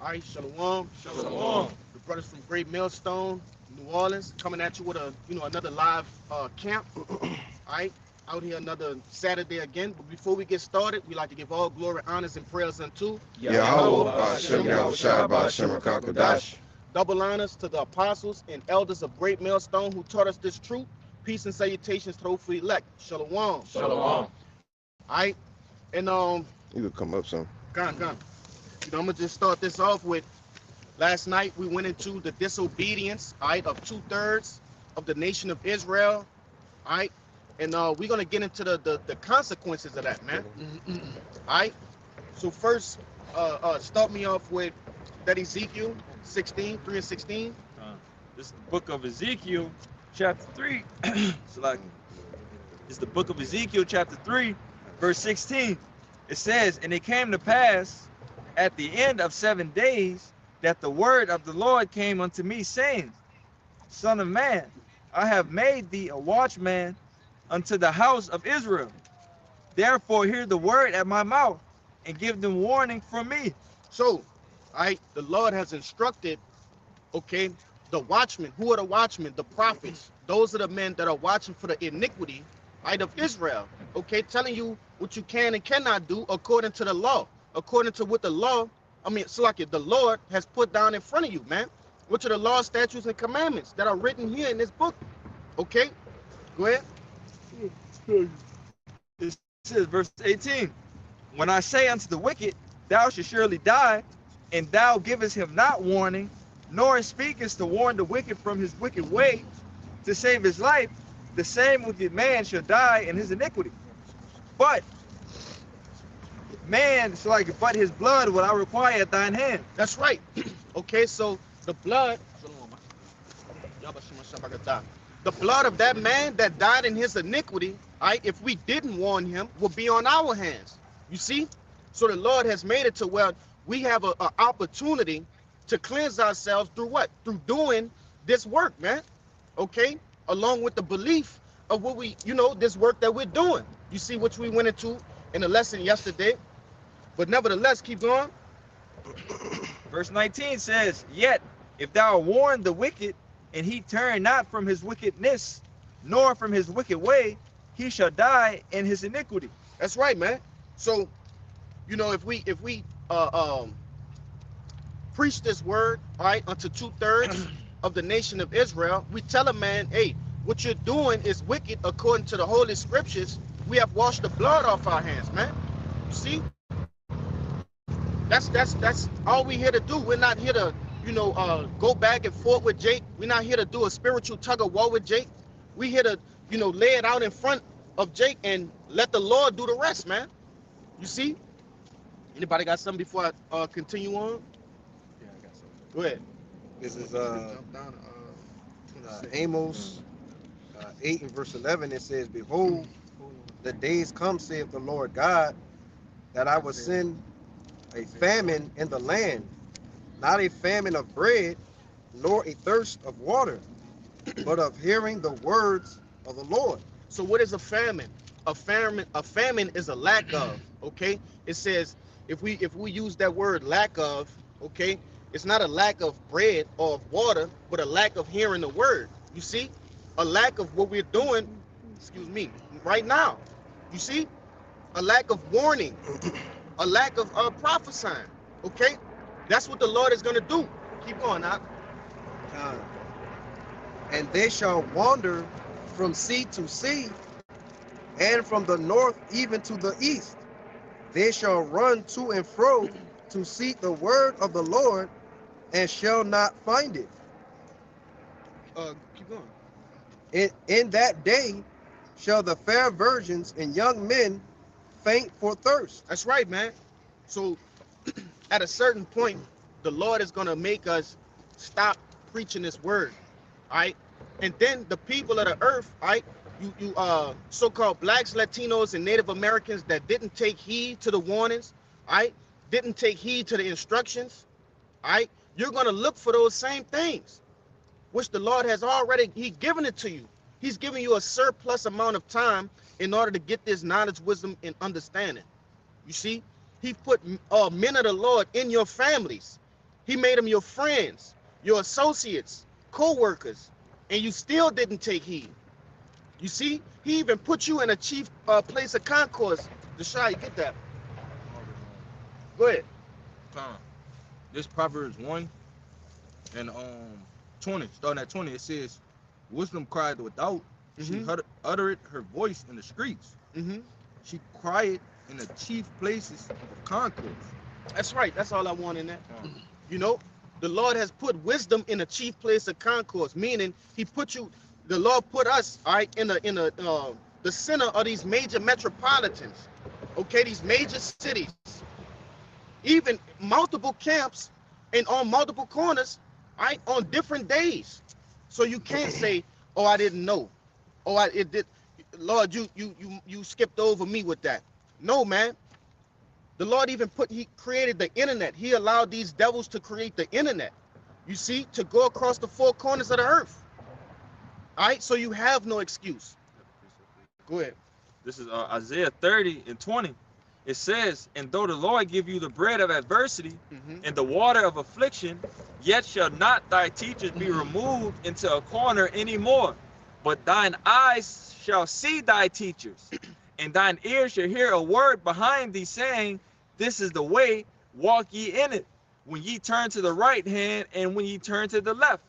All right, shalom. Shalom. The brothers from Great Millstone, New Orleans, coming at you with another live camp. All right, out here another Saturday again. But before we get started, we like to give all glory, honors, and prayers unto Yahweh, Hashem, Yahushua, Hashem, Kakodash. double honors to the apostles and elders of Great Millstone who taught us this truth. Peace and salutations to the hopefully elect. Shalom. Shalom. All right, and You could come up some. gone. I'm gonna just start this off with. Last night we went into the disobedience, all right, of 2/3 of the nation of Israel, all right, and we're gonna get into the consequences of that, man. All right. So first, start me off with that Ezekiel 16, 3 and 16. This is the book of Ezekiel, chapter 3. So like, it's the book of Ezekiel, chapter 3, verse 16. It says, "And it came to pass at the end of 7 days that the word of the Lord came unto me, saying, Son of man, I have made thee a watchman unto the house of Israel. Therefore hear the word at my mouth, and give them warning from me." So, all right, the Lord has instructed, okay, the watchmen. Who are the watchmen? The prophets. Those are the men that are watching for the iniquity, right, of Israel. Okay, telling you what you can and cannot do according to the law, according to what the Lord has put down in front of you, man. Which are the laws, statutes, and commandments that are written here in this book. Okay, go ahead. It says, verse 18, "When I say unto the wicked, thou shalt surely die, and thou givest him not warning, nor speakest to warn the wicked from his wicked way, to save his life, the same wicked man shall die in his iniquity. But his blood will I require at thine hand." That's right. Okay, so the blood of that man that died in his iniquity, right, if we didn't warn him, will be on our hands. You see? So the Lord has made it to where we have an opportunity to cleanse ourselves through what? Through doing this work, man. Okay? Along with the belief of what this work that we're doing. You see, which we went into in the lesson yesterday. But nevertheless, keep going. Verse 19 says, "Yet if thou warn the wicked, and he turn not from his wickedness, nor from his wicked way, he shall die in his iniquity." That's right, man. So, if we preach this word, all right, unto 2/3 of the nation of Israel, we tell a man, hey, what you're doing is wicked according to the holy scriptures. We have washed the blood off our hands, man. You see? That's all we here to do. We're not here to, go back and forth with Jake. We're not here to do a spiritual tug of war with Jake. We're here to, lay it out in front of Jake and let the Lord do the rest, man. You see? Anybody got something before I continue on? Yeah, I got something. Go ahead. This is Amos 8 and verse 11. It says, "Behold, the days come, saith the Lord God, that I will send a famine in the land, not a famine of bread, nor a thirst of water, but of hearing the words of the Lord." So what is a famine? A famine is a lack of, okay? It says if we use that word lack of, okay, it's not a lack of bread or of water, but a lack of hearing the word. You see? A lack of what we're doing, right now. You see? A lack of warning, a lack of prophesying. Okay? That's what the Lord is gonna do. Keep going, now. "And they shall wander from sea to sea, and from the north even to the east. They shall run to and fro to seek the word of the Lord, and shall not find it. Keep going. In that day shall the fair virgins and young men faint for thirst." That's right, man. So at a certain point, the Lord is gonna make us stop preaching this word, all right? And then the people of the earth, all right, you so-called blacks, Latinos, and Native Americans that didn't take heed to the warnings, all right, didn't take heed to the instructions, all right, you're gonna look for those same things, which the Lord has already, He's given it to you. He's giving you a surplus amount of time in order to get this knowledge, wisdom, and understanding. You see, he put men of the Lord in your families. He made them your friends, your associates, co-workers, and you still didn't take heed. You see, he even put you in a chief place of concourse. Deshaun, you get that? Go ahead. Time. This Proverbs 1 and 20, starting at 20, it says, wisdom cried without, she uttered her voice in the streets. She cried in the chief places of concourse. That's right. That's all I want in that. You know, the Lord has put wisdom in a chief place of concourse, meaning he put you, the Lord put us, all right, in the center of these major metropolitans, okay, these major cities, even multiple camps and on multiple corners, all right, on different days. So you can't say, oh, I didn't know. Oh, it did. Lord, you skipped over me with that. No, man. The Lord even he created the internet. He allowed these devils to create the internet, you see, to go across the four corners of the earth. All right, so you have no excuse. Go ahead. This is Isaiah 30 and 20. It says, and though the Lord give you the bread of adversity and the water of affliction, yet shall not thy teachers be removed into a corner anymore, but thine eyes shall see thy teachers, and thine ears shall hear a word behind thee saying, this is the way, walk ye in it, when ye turn to the right hand and when ye turn to the left.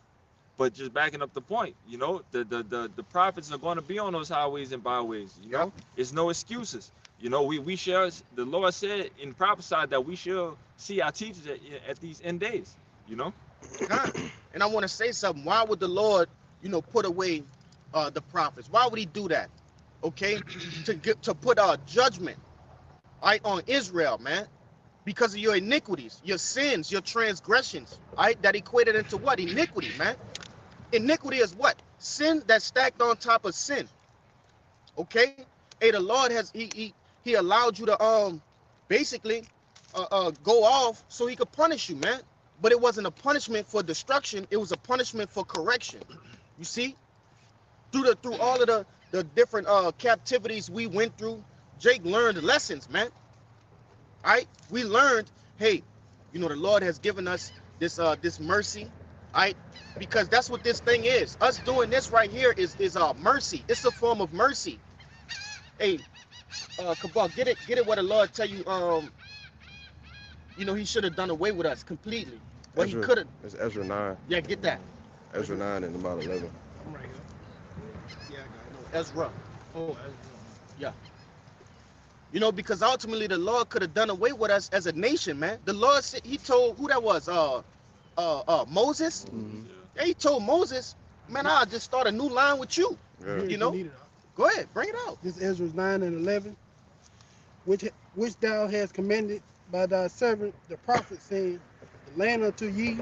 But just backing up the point, you know, the prophets are going to be on those highways and byways, you know. It's no excuses. You know, we shall, the Lord said and prophesied that we shall see our teachers at these end days, you know. And I want to say something. Why would the Lord, you know, put away the prophets? Why would he do that? Okay, to put judgment, right, on Israel, man, because of your iniquities, your sins, your transgressions, right, that equated into what? Iniquity, man. Iniquity is what? Sin that's stacked on top of sin. Okay, hey, the Lord has he allowed you to basically go off so he could punish you, man. But it wasn't a punishment for destruction, it was a punishment for correction. You see, through all of the different captivities we went through, Jake learned lessons, man. All right, we learned, hey, you know, the Lord has given us this mercy, all right, because that's what this thing is. Us doing this right here is mercy. It's a form of mercy. Hey, Cabal, get it where the Lord tell you, you know, he should have done away with us completely. Well, he could have. It's Ezra 9. Yeah, get that. Ezra 9 and about 11. I'm right here. Yeah, I got it. No, Ezra. Oh, Ezra. Yeah. You know, because ultimately the Lord could have done away with us as a nation, man. The Lord said, he told, who that was? Moses. Yeah, he told Moses, man, I'll just start a new line with you. Yeah. You know? Go ahead, bring it out. This is Ezra 9 and 11, which thou hast commanded by thy servant the prophet, saying, the land unto ye.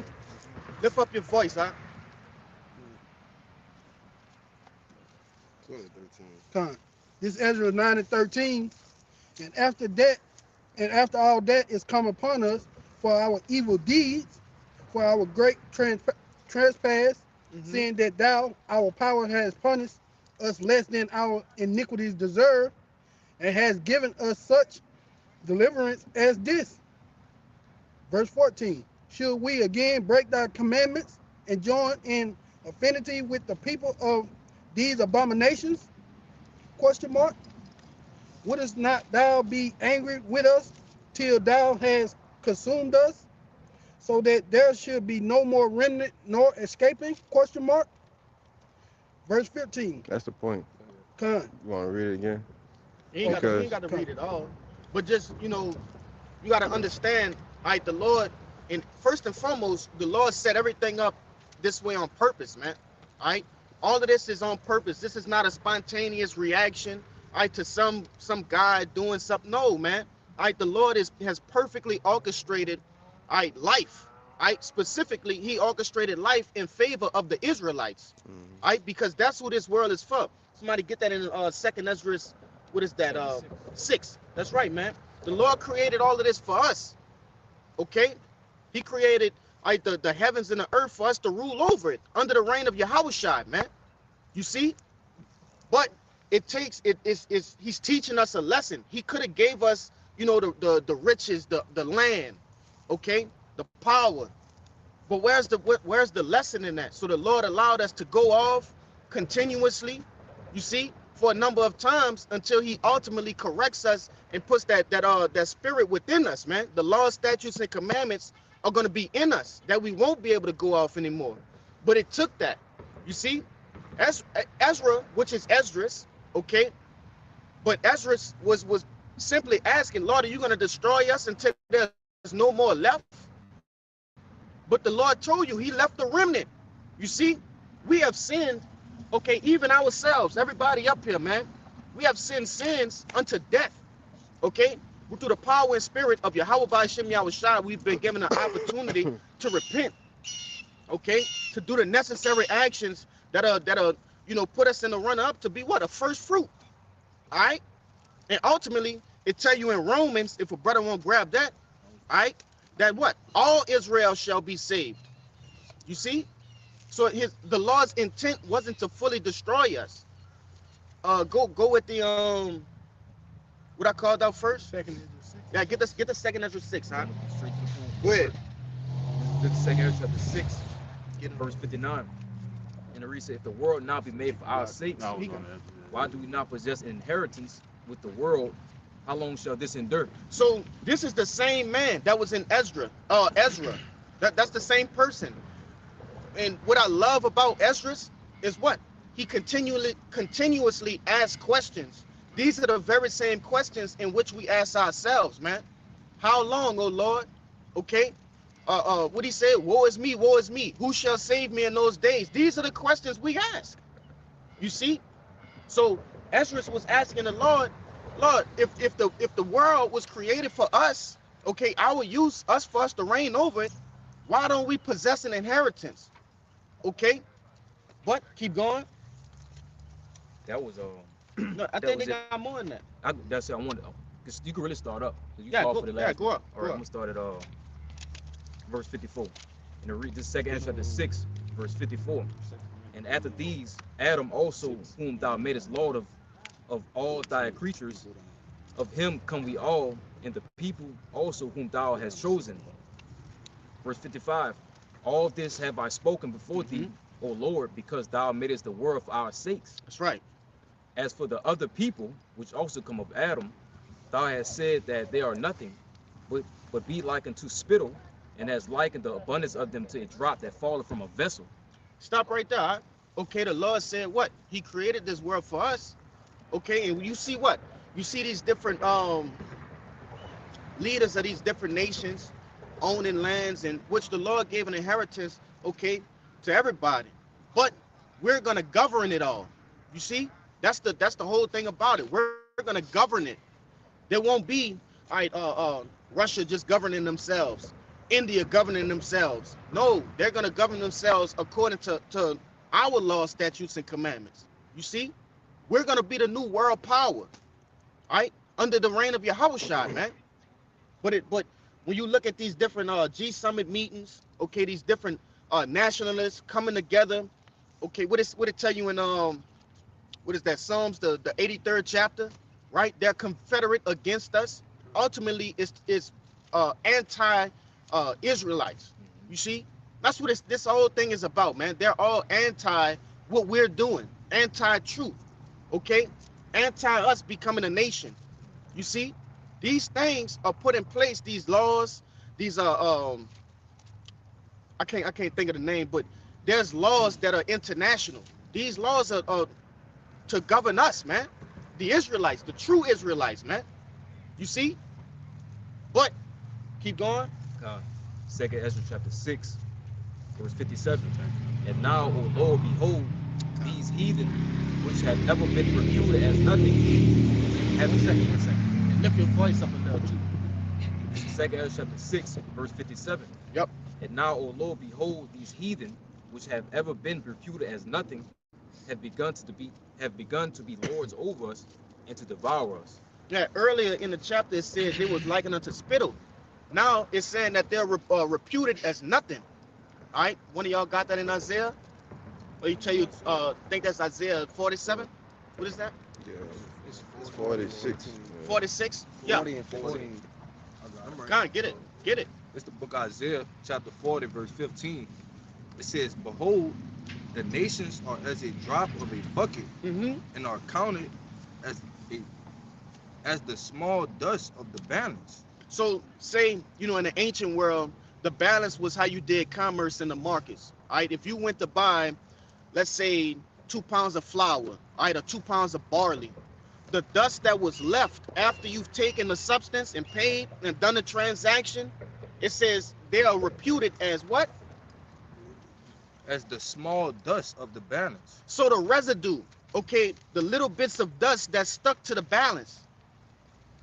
Lift up your voice, huh? 12 and 13. Con. This is Ezra 9 and 13. And after that, and after all that is come upon us for our evil deeds, for our great trespass, seeing that thou, our power, has punished us less than our iniquities deserve, and has given us such deliverance as this. Verse 14. Should we again break thy commandments and join in affinity with the people of these abominations? Question mark. Wouldst not thou be angry with us till thou hast consumed us, so that there should be no more remnant nor escaping? Question mark. Verse 15. That's the point. Con. You want to read it again? You ain't got to read it all. But just, you know, you got to understand, all right, the Lord, and first and foremost, the Lord set everything up this way on purpose, man. All right? All of this is on purpose. This is not a spontaneous reaction, all right, to some guy doing something. No, man. All right, the Lord has perfectly orchestrated, all right, life. All right, specifically, he orchestrated life in favor of the Israelites. All right, because that's who this world is for. Somebody get that in Second Ezra, what is that? 6. That's right, man. The Lord created all of this for us. Okay? He created, all right, the heavens and the earth for us to rule over it under the reign of Yahushua, man. You see? But it takes, he's teaching us a lesson. He could have gave us you know, the riches, the land, okay, the power. But where's the lesson in that? So the Lord allowed us to go off continuously, you see, for a number of times until He ultimately corrects us and puts that spirit within us, man. The law, statutes, and commandments are going to be in us that we won't be able to go off anymore. But it took that, you see, Ezra, which is Esdras, okay. But Esdras was simply asking, Lord, are you going to destroy us until there's no more left? But the Lord told you He left a remnant. You see, we have sinned, okay, even ourselves, everybody up here, man. We have sinned sins unto death, okay? Through the power and spirit of Yahweh by Shem Yahushua, we've been given an opportunity to repent, okay? To do the necessary actions that are you know, put us in the run-up to be what? A first fruit, all right? And ultimately, it tell you in Romans, if a brother won't grab that, all right, that what? All Israel shall be saved. You see? So the Lord's intent wasn't to fully destroy us. Go with the what I called out first. Second Ezra 6. Yeah, get the second Ezra 6, huh? Straight to the point. Go ahead. Look at 2 Ezra chapter 6, Get him. verse 59. And the read said, if the world now be made for our sakes, I was on that. why do we not possess an inheritance with the world? How long shall this endure? So this is the same man that was in Ezra. That's the same person. And what I love about Ezra is what? He continuously asks questions. These are the very same questions in which we ask ourselves, man. How long, O Lord? Okay. What he said, woe is me, woe is me. Who shall save me in those days? These are the questions we ask. You see? So Ezra was asking the Lord, if the world was created for us, okay, our use, for us to reign over it, why don't we possess an inheritance? Okay, but keep going. That was No, I That think was they it. got more than that. that's it. I wanted, because you can really start up. 'Cause you Yeah, called go, for the yeah, last go one. up. All right, I'm gonna start at verse 54. And to read this 2 Ezra chapter 6, verse 54. And after these, Adam also, whom thou madest Lord of all thy creatures, of him come we all, and the people also whom thou hast chosen. Verse 55. All this have I spoken before thee, O Lord, because thou madest the world for our sakes. That's right. As for the other people, which also come of Adam, thou hast said that they are nothing, but be like unto spittle, and has likened the abundance of them to a drop that falleth from a vessel. Stop right there. Huh? Okay, the Lord said what? He created this world for us. Okay, and you see what? You see these different leaders of these different nations owning lands, in which the Lord gave an inheritance, okay, to everybody. But we're gonna govern it all. You see, that's the whole thing about it. We're gonna govern it. There won't be, all right, Russia just governing themselves, India governing themselves. No, they're gonna govern themselves according to our law, statutes, and commandments. You see, we're gonna be the new world power, all right, under the reign of Yahushua, man. But when you look at these different G Summit meetings, okay, these different nationalists coming together, okay, what it tell you in what is that, Psalms, the 83rd chapter, right? They're confederate against us. Ultimately, it's anti Israelites. You see, that's what this whole thing is about, man. They're all anti what we're doing, anti-truth, okay, anti us becoming a nation. You see, these things are put in place. These laws, these are I can't think of the name, but there's laws that are international. These laws are to govern us, man. The Israelites, the true Israelites, man. You see? But keep going. 2 Ezra chapter 6, verse 57. And now, O Lord, behold, these heathen, which have never been reputed as nothing, have One second. And lift your voice up a little too. 2 Ezra chapter 6, verse 57. Yep. And now, O Lord, behold, these heathen, which have ever been reputed as nothing, have begun to be lords over us and to devour us. Yeah, earlier in the chapter it said they was likened unto spittle. Now it's saying that they're reputed as nothing. All right, one of y'all got that in Isaiah? Or you think that's Isaiah 47? What is that? Yeah. It's It's 46. 46. Yeah. 40 and 14. I'm right. Con, get it. Get it. It's the book of Isaiah, chapter 40, verse 15. It says, "Behold, the nations are as a drop of a bucket, Mm-hmm. and are counted as a as the small dust of the balance." So say, you know, in the ancient world, the balance was how you did commerce in the markets. All right. If you went to buy, let's say, 2 pounds of flour, all right, or 2 pounds of barley, the dust that was left after you've taken the substance and paid and done the transaction, it says they are reputed as what? As the small dust of the balance. So the residue, okay, the little bits of dust that stuck to the balance.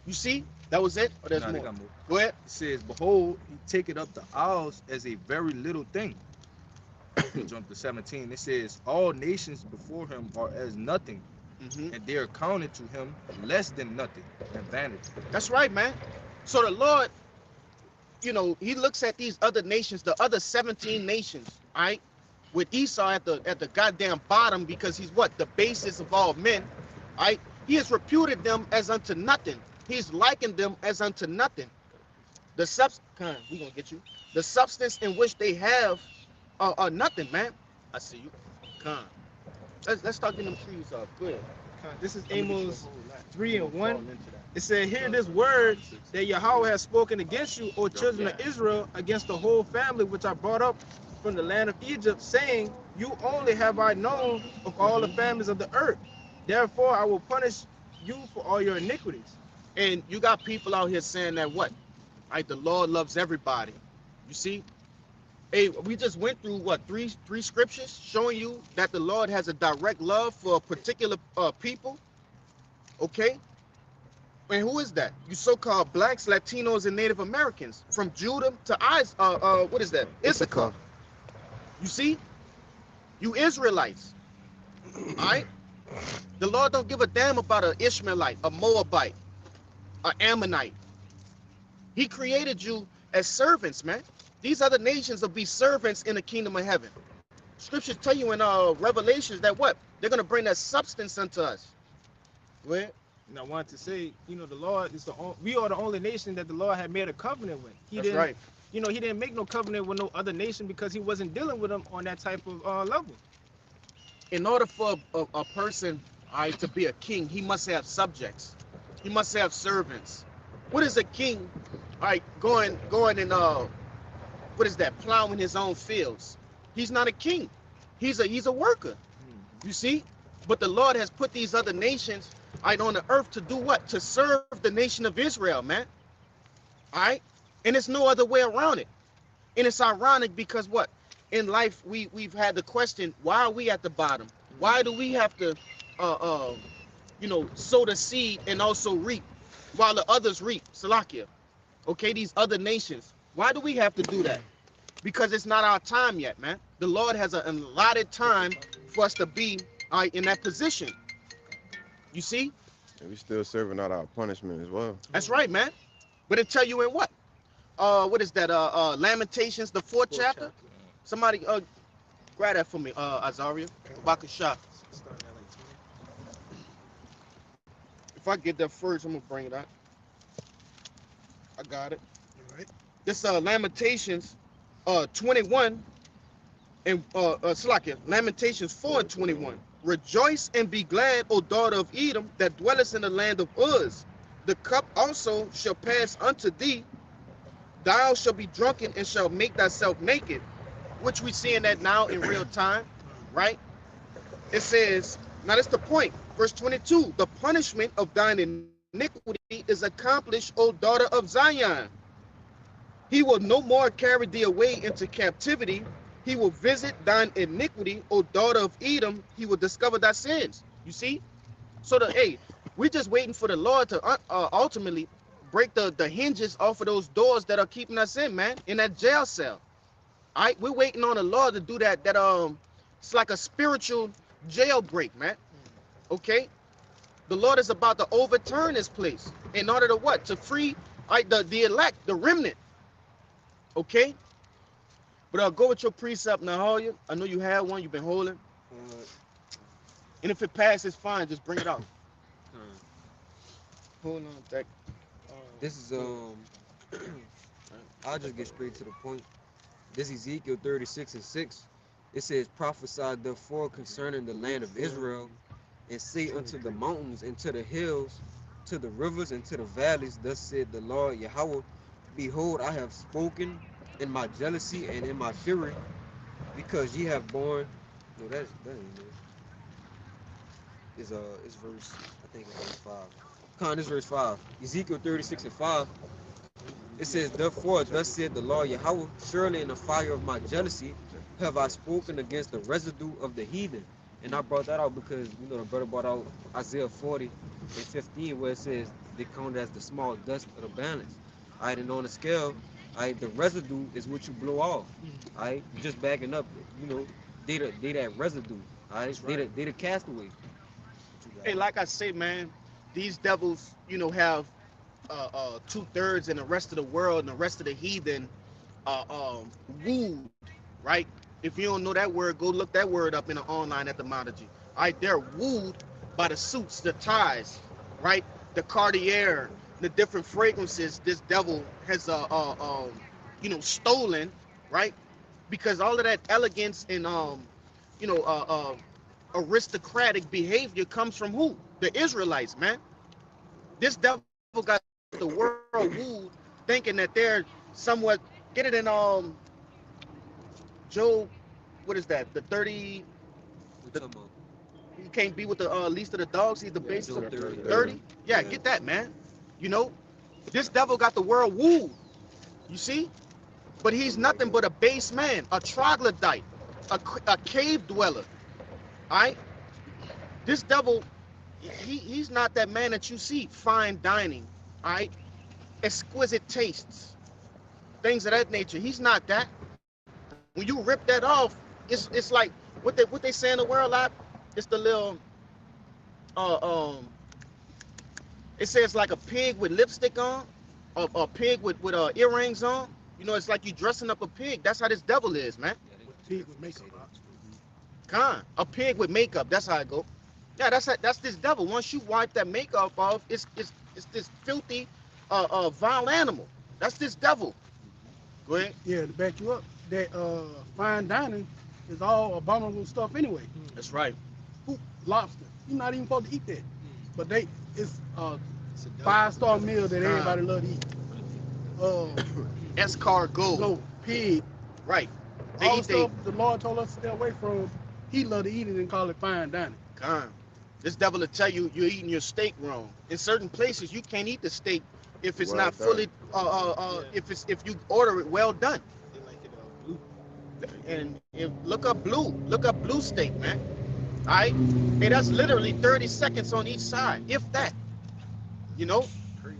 You see? That was it? Or there's Nah, they more? got more. Go ahead. It says, "Behold, he taketh up the isles as a very little thing." Jump to 17. It says, "All nations before him are as nothing, Mm-hmm. and they are counted to him less than nothing and vanity." That's right, man. So the Lord, you know, he looks at these other nations, the other 17 nations, all right, with Esau at the goddamn bottom because he's what? The basis of all men, all right? He has reputed them as unto nothing. He's likened them as unto nothing. The we gonna get you. The substance in which they have are nothing, man. I see you. Con. Let's start getting them trees up. Go ahead. This is I'm gonna get you a Amos whole lot. 3 and Fall 1. into that. It said, "Hear this word that Yahweh has spoken against you, O children of Yeah. Israel, against the whole family which I brought up from the land of Egypt, saying, You only have I known of all the families of the earth. Therefore I will punish you for all your iniquities." And you got people out here saying that what? Right? The Lord loves everybody. You see? Hey, we just went through what three scriptures showing you that the Lord has a direct love for a particular people. Okay? And who is that? You so-called blacks, Latinos, and Native Americans. From Judah to what is that? Issachar. You see? You Israelites. Alright? The Lord don't give a damn about an Ishmaelite, a Moabite, an Ammonite. He created you as servants, man. These other nations will be servants in the kingdom of heaven. Scriptures tell you in Revelations that what? They're going to bring that substance unto us. Go ahead. And I wanted to say, the Lord is we are the only nation that the Lord had made a covenant with. He That's didn't, right. He didn't make no covenant with no other nation because he wasn't dealing with them on that type of level. In order for a person, all right, to be a king, he must have subjects. He must have servants. What is a king, all right, going and what is that, plowing his own fields? He's not a king. He's a worker. You see? But the Lord has put these other nations, all right, on the earth to do what? To serve the nation of Israel, man. All right? And it's no other way around it. And it's ironic because what? In life, we've had the question, why are we at the bottom? Why do we have to, sow the seed and also reap while the others reap? Salakia. Okay, these other nations. Why do we have to do that? Because it's not our time yet, man. The Lord has an allotted time for us to be in that position. You see? And we still serving out our punishment as well. That's right, man. But it tell you in what? What is that? Lamentations, the fourth chapter. Somebody grab that for me, Azaria. Bakasha. If I get that first, I'm gonna bring it out. I got it. All right. This Lamentations 21 and Salakia, Lamentations 4 and 21. Rejoice and be glad, O daughter of Edom, that dwellest in the land of Uz. The cup also shall pass unto thee. Thou shalt be drunken and shalt make thyself naked. Which we seeing that now in real time, right? It says, now that's the point. Verse 22, the punishment of thine iniquity is accomplished, O daughter of Zion. He will no more carry thee away into captivity. He will visit thine iniquity, O daughter of Edom. He will discover thy sins. You see? So we're just waiting for the Lord to ultimately break the hinges off of those doors that are keeping us in, man, in that jail cell. All right, we're waiting on the Lord to do that. It's like a spiritual jailbreak, man. Okay, the Lord is about to overturn this place in order to what? To free the elect, the remnant. Okay, but go with your precept, Nahalia. I know you had one. You've been holding, and if it passes, fine. Just bring it out. Hold on, that. This is I'll just get straight to the point. This Ezekiel 36:6. It says, prophesy therefore concerning the land of Israel, and say unto the mountains and to the hills, to the rivers and to the valleys, thus said the Lord Yahweh, behold, I have spoken in my jealousy and in my fury, because ye have borne. No, that ain't it. It's verse, I think it's verse 5. This verse 5. Ezekiel 36:5. It says, therefore, thus said the Lord Yahweh, surely in the fire of my jealousy have I spoken against the residue of the heathen. And I brought that out because, the brother brought out Isaiah 40:15, where it says they count as the small dust of the balance. All right, and on the scale, all right, the residue is what you blow off. All right, just backing up, they that residue. All right, they the castaway. Hey, like I say, man, these devils, have 2/3 and the rest of the world and the rest of the heathen wooed, right? If you don't know that word, go look that word up in the online etymology. All right, they're wooed by the suits, the ties, right? The Cartier, the different fragrances this devil has stolen, right? Because all of that elegance and you know uh, uh aristocratic behavior comes from who? The Israelites, man. This devil got the world wooed, thinking that they're somewhat. Get it in Job. What is that? The 30. What The, you talking about? he can't be with the least of the dogs. He's the Yeah, base of Job the 30. 30. Yeah, Yeah. get that, man. You know, this devil got the world wooed. You see, but he's nothing but a base man, a troglodyte, a cave dweller. All right, this devil, he's not that man that you see fine dining. All right, exquisite tastes, things of that nature. He's not that. When you rip that off, it's like what they say in the world lot. It's the little uh um. It says like a pig with lipstick on, a pig with earrings on. It's like you dressing up a pig. That's how this devil is, man. Yeah, Pig with makeup on. A pig with makeup. That's how I go. Yeah, that's this devil. Once you wipe that makeup off, it's this filthy, vile animal. That's this devil. Go ahead. Yeah, to back you up, that fine dining is all abominable stuff anyway. That's right. Who lobster? You're not even supposed to eat that. But it's a It's a delicacy. 5-star meal that everybody love to eat. Escargot. Goat, pig, Right. They all the eat stuff the Lord told us to stay away from. He love to eat it and call it fine dining. This devil will tell you you're eating your steak wrong. In certain places, you can't eat the steak if it's Well not done. fully if you order it well done. They like it blue. And look up blue steak, man. All right, hey, that's literally 30 seconds on each side, if that. You know, Crazy.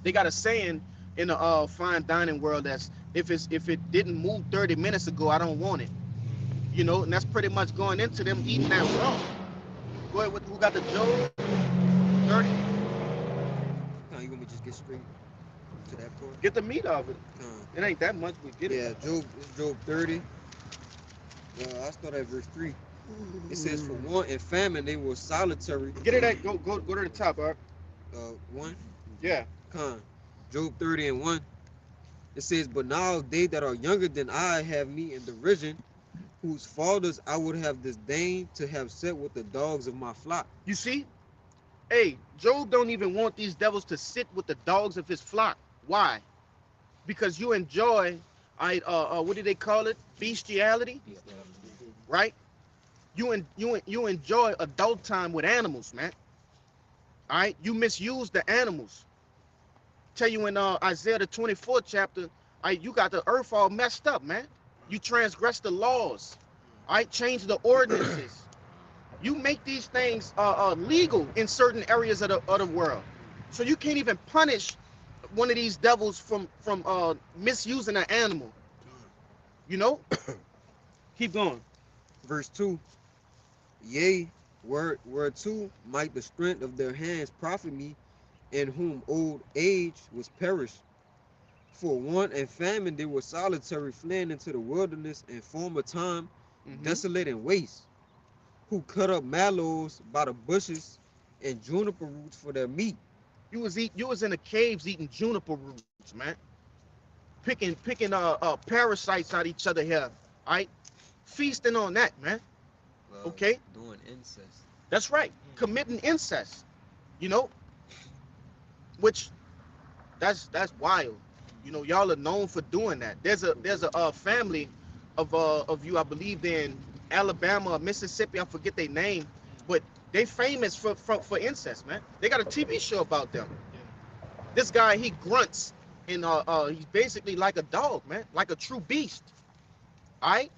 they got a saying in the fine dining world that's if it didn't move 30 minutes ago, I don't want it. And that's pretty much going into them eating that raw. Go ahead, who got the Joe 30? Now you want me to just get straight to that part? Get the meat of it. Uh, It ain't that much, but get yeah, it. It's Job 30. I start at verse 3. It says, for want and famine they were solitary. Get it at go to the top, all right? 1. Yeah. Job 30:1. It says, but now they that are younger than I have me in derision, whose fathers I would have disdained to have set with the dogs of my flock. You see? Hey, Job don't even want these devils to sit with the dogs of his flock. Why? Because you enjoy, what do they call it? Bestiality, right? You enjoy adult time with animals, man. All right, you misuse the animals. Tell you in Isaiah the 24th chapter, you got the earth all messed up, man. You transgress the laws, all right? Change the ordinances. You make these things legal in certain areas of the world, so you can't even punish one of these devils from misusing an animal. Keep going. Verse 2. Yea, whereto might the strength of their hands profit me, in whom old age was perished. For want and famine they were solitary, fleeing into the wilderness in former time, desolate and waste, who cut up mallows by the bushes and juniper roots for their meat. You was in the caves eating juniper roots, man. Picking parasites out each other here. All right, feasting on that, man. Okay, Doing incest. that's right. Committing incest. You know, which that's wild. You know, y'all are known for doing that. There's a family of you, I believe in Alabama or Mississippi. I forget their name, but they famous for incest, man. They got a TV show about them. This guy, he grunts and he's basically like a dog, man, like a true beast. All right,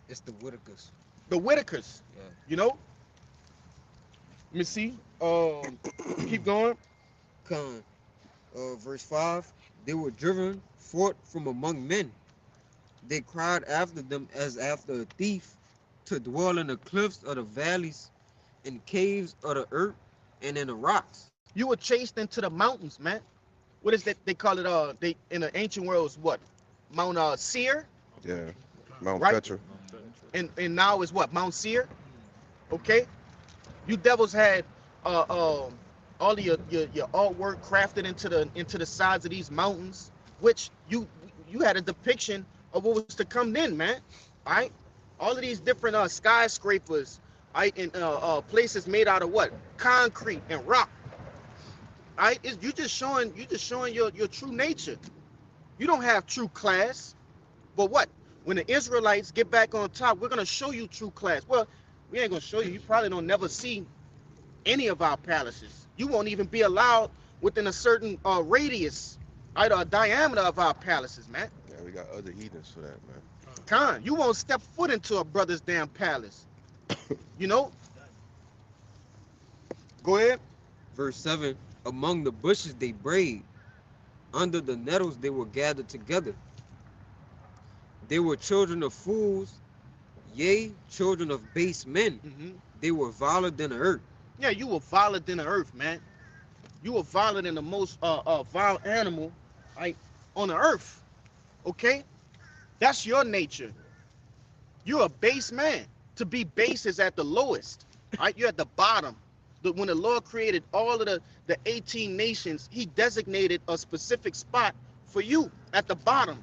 It's the Whitakers. the Whitakers. Yeah. You know. Let me see. Keep going. Con. Verse 5. They were driven forth from among men. They cried after them as after a thief, to dwell in the cliffs of the valleys, in caves of the earth, and in the rocks. You were chased into the mountains, man. What is that? They call it. They in the ancient world is what? Mount Seir, Yeah. Mount Right. Petra. and now is what? Mount Seir. Okay. You devils had all of your artwork crafted into the sides of these mountains, which you had a depiction of what was to come then, man. All right. All of these different skyscrapers, right, and places made out of what? Concrete and rock. All right. You just showing your true nature. You don't have true class. But what? When the Israelites get back on top, we're gonna show you true class. Well, we ain't gonna show you. You probably don't never see any of our palaces. You won't even be allowed within a certain radius, right, or diameter of our palaces, man. Yeah, we got other heathens for that, man. Con, you won't step foot into a brother's damn palace. You know? Go ahead. Verse 7. Among the bushes they brayed. Under the nettles they were gathered together. They were children of fools, yea, children of base men. Mm-hmm. They were viler than the earth. Yeah, you were violent than the earth, man. You were violent than the most vile animal, right, on the earth. Okay? That's your nature. You're a base man. To be base is at the lowest. Right? You're at the bottom. When the Lord created all of the 18 nations, he designated a specific spot for you at the bottom.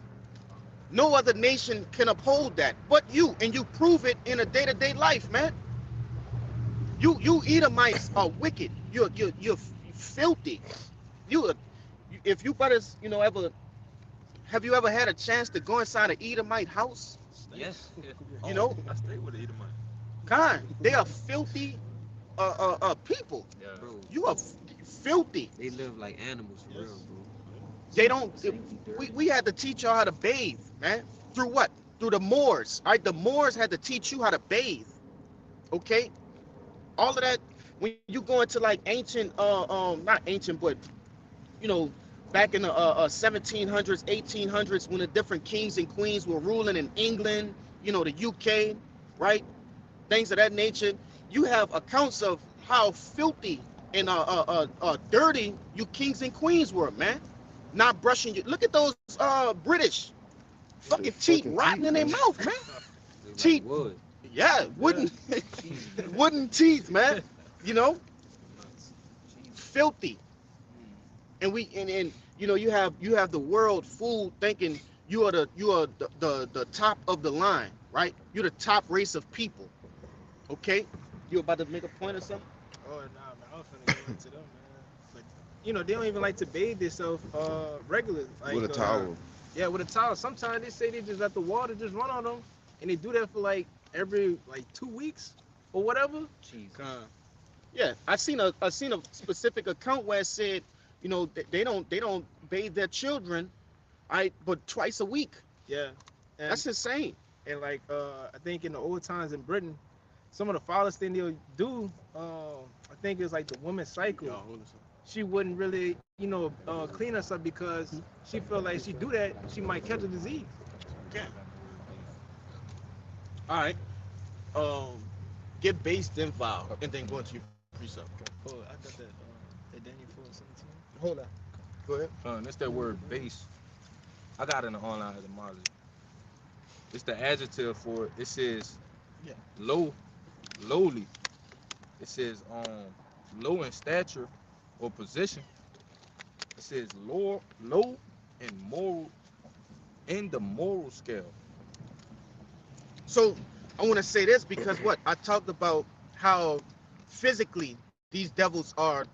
No other nation can uphold that but you, and you prove it in a day-to-day life, man. You Edomites are wicked. You're filthy. If you brothers, ever have you ever had a chance to go inside an Edomite house? Yes. You know, I stay with the Edomite. God, they are filthy people. Yeah. Bro, You are filthy. they live like animals for real, bro. They don't. Filthy, dirty. We had to teach y'all how to bathe, man. Through what? Through the Moors. All right, the Moors had to teach you how to bathe. Okay, all of that. When you go into like ancient, not ancient, but back in the 1700s, 1800s, when the different kings and queens were ruling in England, the UK, right? Things of that nature. You have accounts of how filthy and dirty you kings and queens were, man. Not brushing you. Look at those British fucking teeth fucking rotting teeth, in their man. mouth, man. They Teeth. like wood. Yeah, wooden teeth, man. You know, filthy. And you have the world fool thinking you are the top of the line, right? You're the top race of people. Okay, you about to make a point or something? Oh nah, man, I was finna go into them, man. But they don't even like to bathe themselves regular. Like, With a towel. Yeah, with a towel. Sometimes they say they just let the water just run on them, and they do that for like every 2 weeks or whatever. Jesus. Yeah, I seen a specific account where it said, they don't bathe their children, but twice a week. Yeah, and That's insane. and like I think in the old times in Britain, some of the foulest thing they'll do, I think it's like the woman's cycle. She wouldn't really, clean herself because she felt like she do that, she might catch a disease. Okay. All right. Get based then vowel, and then go into your precept. Oh, I got that Daniel 4:17. Hold on. Go ahead. That's that word base. I got it in the online etymology. It's the adjective for it. It says Yeah. lowly. It says low in stature or position. It says low and moral in the moral scale. So I want to say this because what I talked about how physically these devils are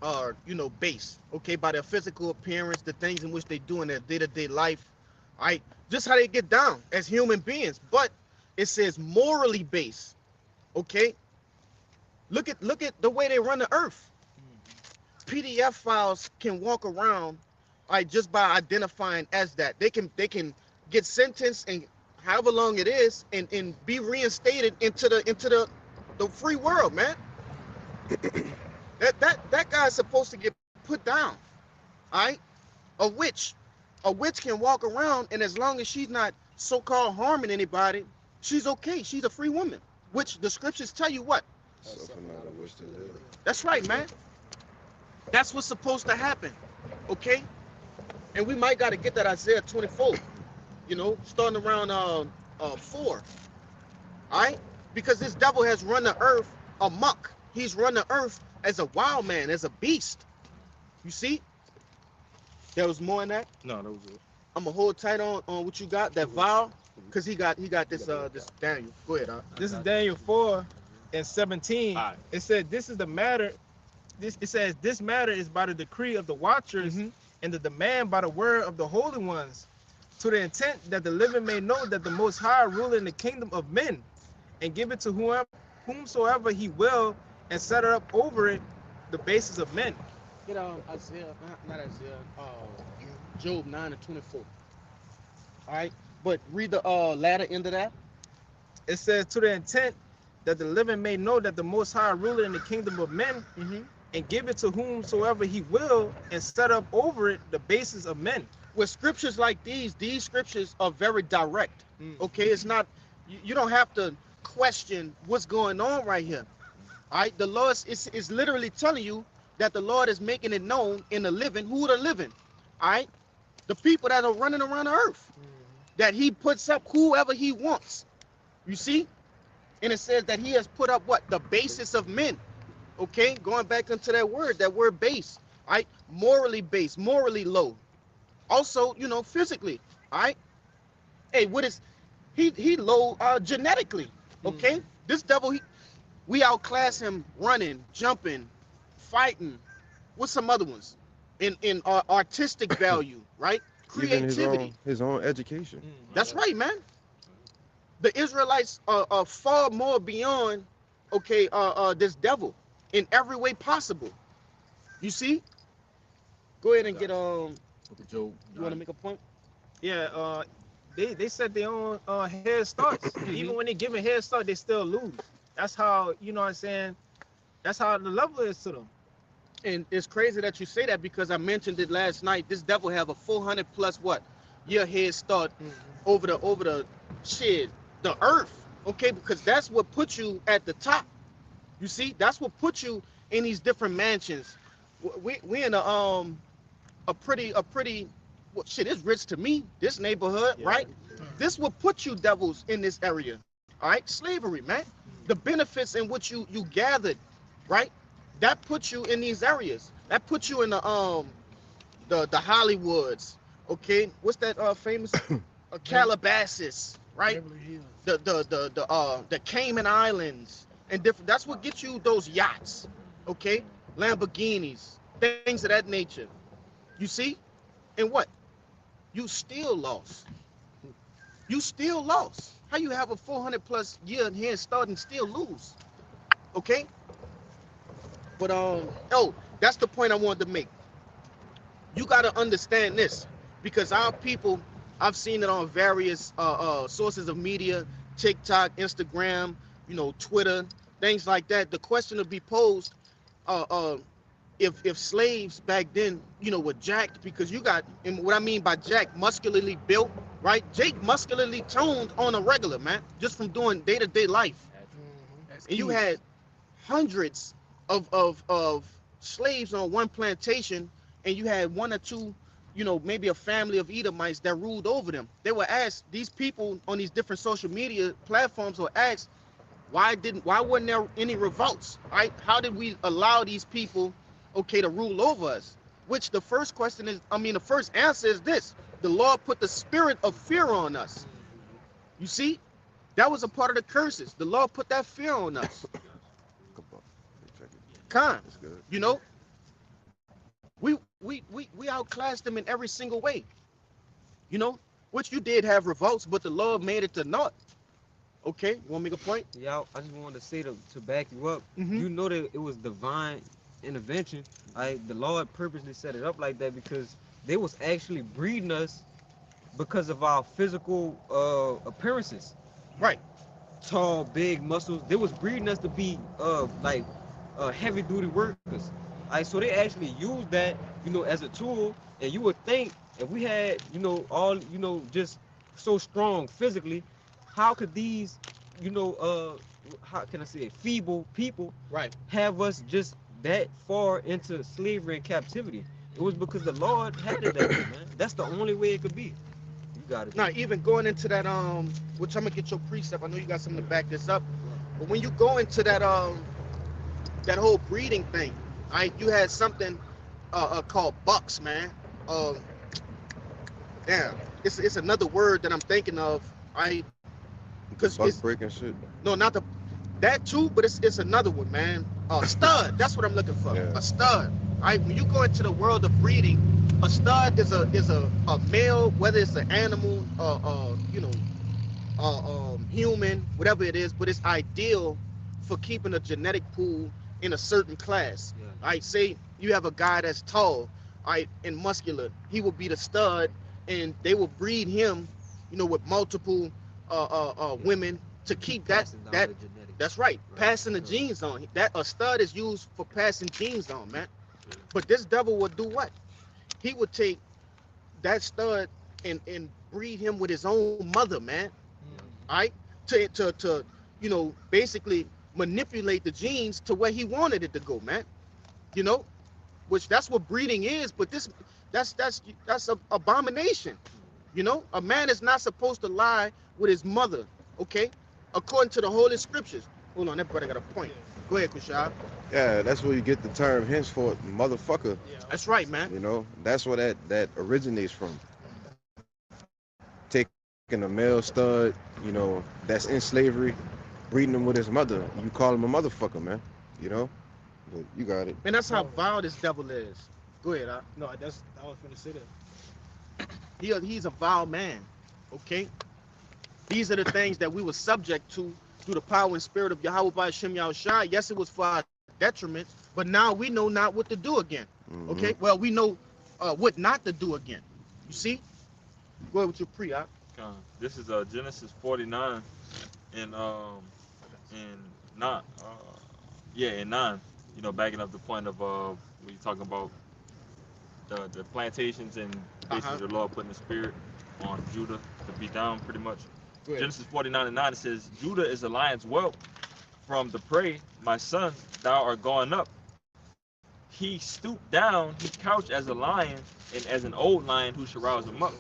based, okay, by their physical appearance, the things in which they do in their day-to-day life, right? Just how they get down as human beings. But it says morally based, okay? Look at the way they run the earth. PDF files can walk around, right, just by identifying as that. They can get sentenced and however long it is and be reinstated into the free world, man. That guy's supposed to get put down. All right? A witch. A witch can walk around, and as long as she's not so-called harming anybody, she's okay. She's a free woman. Which the scriptures tell you what? Suffer not a wish to live. That's right, man. That's what's supposed to happen. Okay? And we might gotta get that Isaiah 24, starting around 4. Alright? Because this devil has run the earth amok. He's run the earth as a wild man, as a beast. You see? There was more in that. No, that was it. I'm gonna hold tight on what you got, that vow, because he got this Daniel. Go ahead, This is Daniel 4:17. All right. It said, "This is the matter." It says, "This matter is by the decree of the watchers and the demand by the word of the holy ones, to the intent that the living may know that the Most High rule in the kingdom of men, and give it to whomsoever He will, and set it up over it the basis of men." Get Isaiah, not Isaiah, Job 9:24. All right, but read the latter end of that. It says, "To the intent that the living may know that the Most High rule in the kingdom of men, and give it to whomsoever He will, and set up over it the basis of men." With scriptures like these scriptures are very direct. Okay, it's not, you don't have to question what's going on right here. All right, the Lord is literally telling you that the Lord is making it known in the living, who are the living, all right? The people that are running around the earth, that He puts up whoever He wants. You see? And it says that He has put up what? The basis of men. Okay, going back into that word base, all right? Morally based, morally low. Also, physically, all right? Hey, what is he low genetically? Okay, this devil, we outclass him running, jumping, fighting. What's some other ones? In artistic value, right? Even Creativity. his own education. That's right, man. The Israelites are far more beyond, this devil in every way possible. You see? Go ahead and get Job. You want to make a point? Yeah, they set their own head starts. Even when they give a head start, they still lose. That's how, you know what I'm saying? That's how the level is to them. And it's crazy that you say that because I mentioned it last night. This devil have a 400 plus year head start over the earth. Okay, because that's what puts you at the top. You see, that's what puts you in these different mansions. We in a pretty well, shit, it's rich to me, this neighborhood, right? This will put you devils in this area. All right, slavery, man. The benefits in which you gathered, right? That puts you in these areas. That puts you in the Hollywoods. Okay, what's that famous Calabasas, right? The Cayman Islands and different. That's what gets you those yachts, okay? Lamborghinis, things of that nature. You see? And what? You still lost. You still lost. How you have a 400 plus year head start and still lose? Okay? But that's the point I wanted to make. You got to understand this because our people, I've seen it on various sources of media, TikTok, Instagram, Twitter, things like that. The question to be posed, if slaves back then, were jacked, because you got, and what I mean by jacked, muscularly built, right? Jake muscularly toned on a regular, man, just from doing day-to-day life. And you had hundreds of slaves on one plantation, and you had one or two, maybe a family of Edomites that ruled over them. They were asked, these people on these different social media platforms were asked, why wasn't there any revolts, right? How did we allow these people okay, to rule over us. Which the first question is, the first answer is this: the Lord put the spirit of fear on us. You see, that was a part of the curses. The Lord put that fear on us. Come on. Check it. Con, That's good. you know, we outclassed them in every single way. You know, which you did have revolts, but the Lord made it to naught. Okay, you want to make a point? Yeah, I just wanted to say to back you up. Mm-hmm. You know that it was divine intervention. The Lord purposely set it up like that because they was actually breeding us because of our physical appearances. Right. Tall, big muscles. They was breeding us to be heavy duty workers. So they actually used that, as a tool. And you would think if we had, all, just so strong physically, how could these, how can I say it, feeble people Right. have us just that far into slavery and captivity? It was because the Lord had it that way, man. That's the only way it could be. You got it. Now, even going into that, which I'm gonna get your precept. I know you got something to back this up. But when you go into that whole breeding thing, right? You had something called bucks, man. Um, damn, it's another word that I'm thinking of. I because Buck it's breaking shit. no, not the that too, but it's another one, man. Stud. That's what I'm looking for. Yeah. A stud. Right? When you go into the world of breeding, a stud is a male, whether it's an animal, human, whatever it is, but it's ideal for keeping a genetic pool in a certain class. Yeah. Right? Say you have a guy that's tall, right, and muscular, he will be the stud, and they will breed him, with multiple women to keep that Passing down that. the genetics. That's right, Right. passing the genes on. That a stud is used for passing genes on, man. But this devil would do what? He would take that stud and breed him with his own mother, man. Right? To basically manipulate the genes to where he wanted it to go, man. You know, which that's what breeding is. But that's a abomination. A man is not supposed to lie with his mother. Okay, according to the Holy Scriptures. Hold on, that brother got a point. Go ahead, Kushab. Yeah, that's where you get the term henceforth, motherfucker. That's right, man. That's where that originates from. Taking a male stud, that's in slavery, breeding him with his mother. You call him a motherfucker, man. But you got it. And that's how vile this devil is. Go ahead, No, I was gonna say that. he's a vile man. Okay, these are the things that we were subject to through the power and spirit of Yahweh by Shem Yahushua. Yes, it was for our detriment, but now we know not what to do again. Mhm. Okay, well, we know what not to do again. You see? Go ahead with your pre-op. This is Genesis 49 and not in 9. Backing up the point of when you talking about the plantations and basically the Lord putting the spirit on Judah to be down pretty much. Genesis 49 and 9, it says, Judah is a lion's whelp from the prey. My son, thou art gone up. He stooped down, he couched as a lion, and as an old lion who should rouse him up.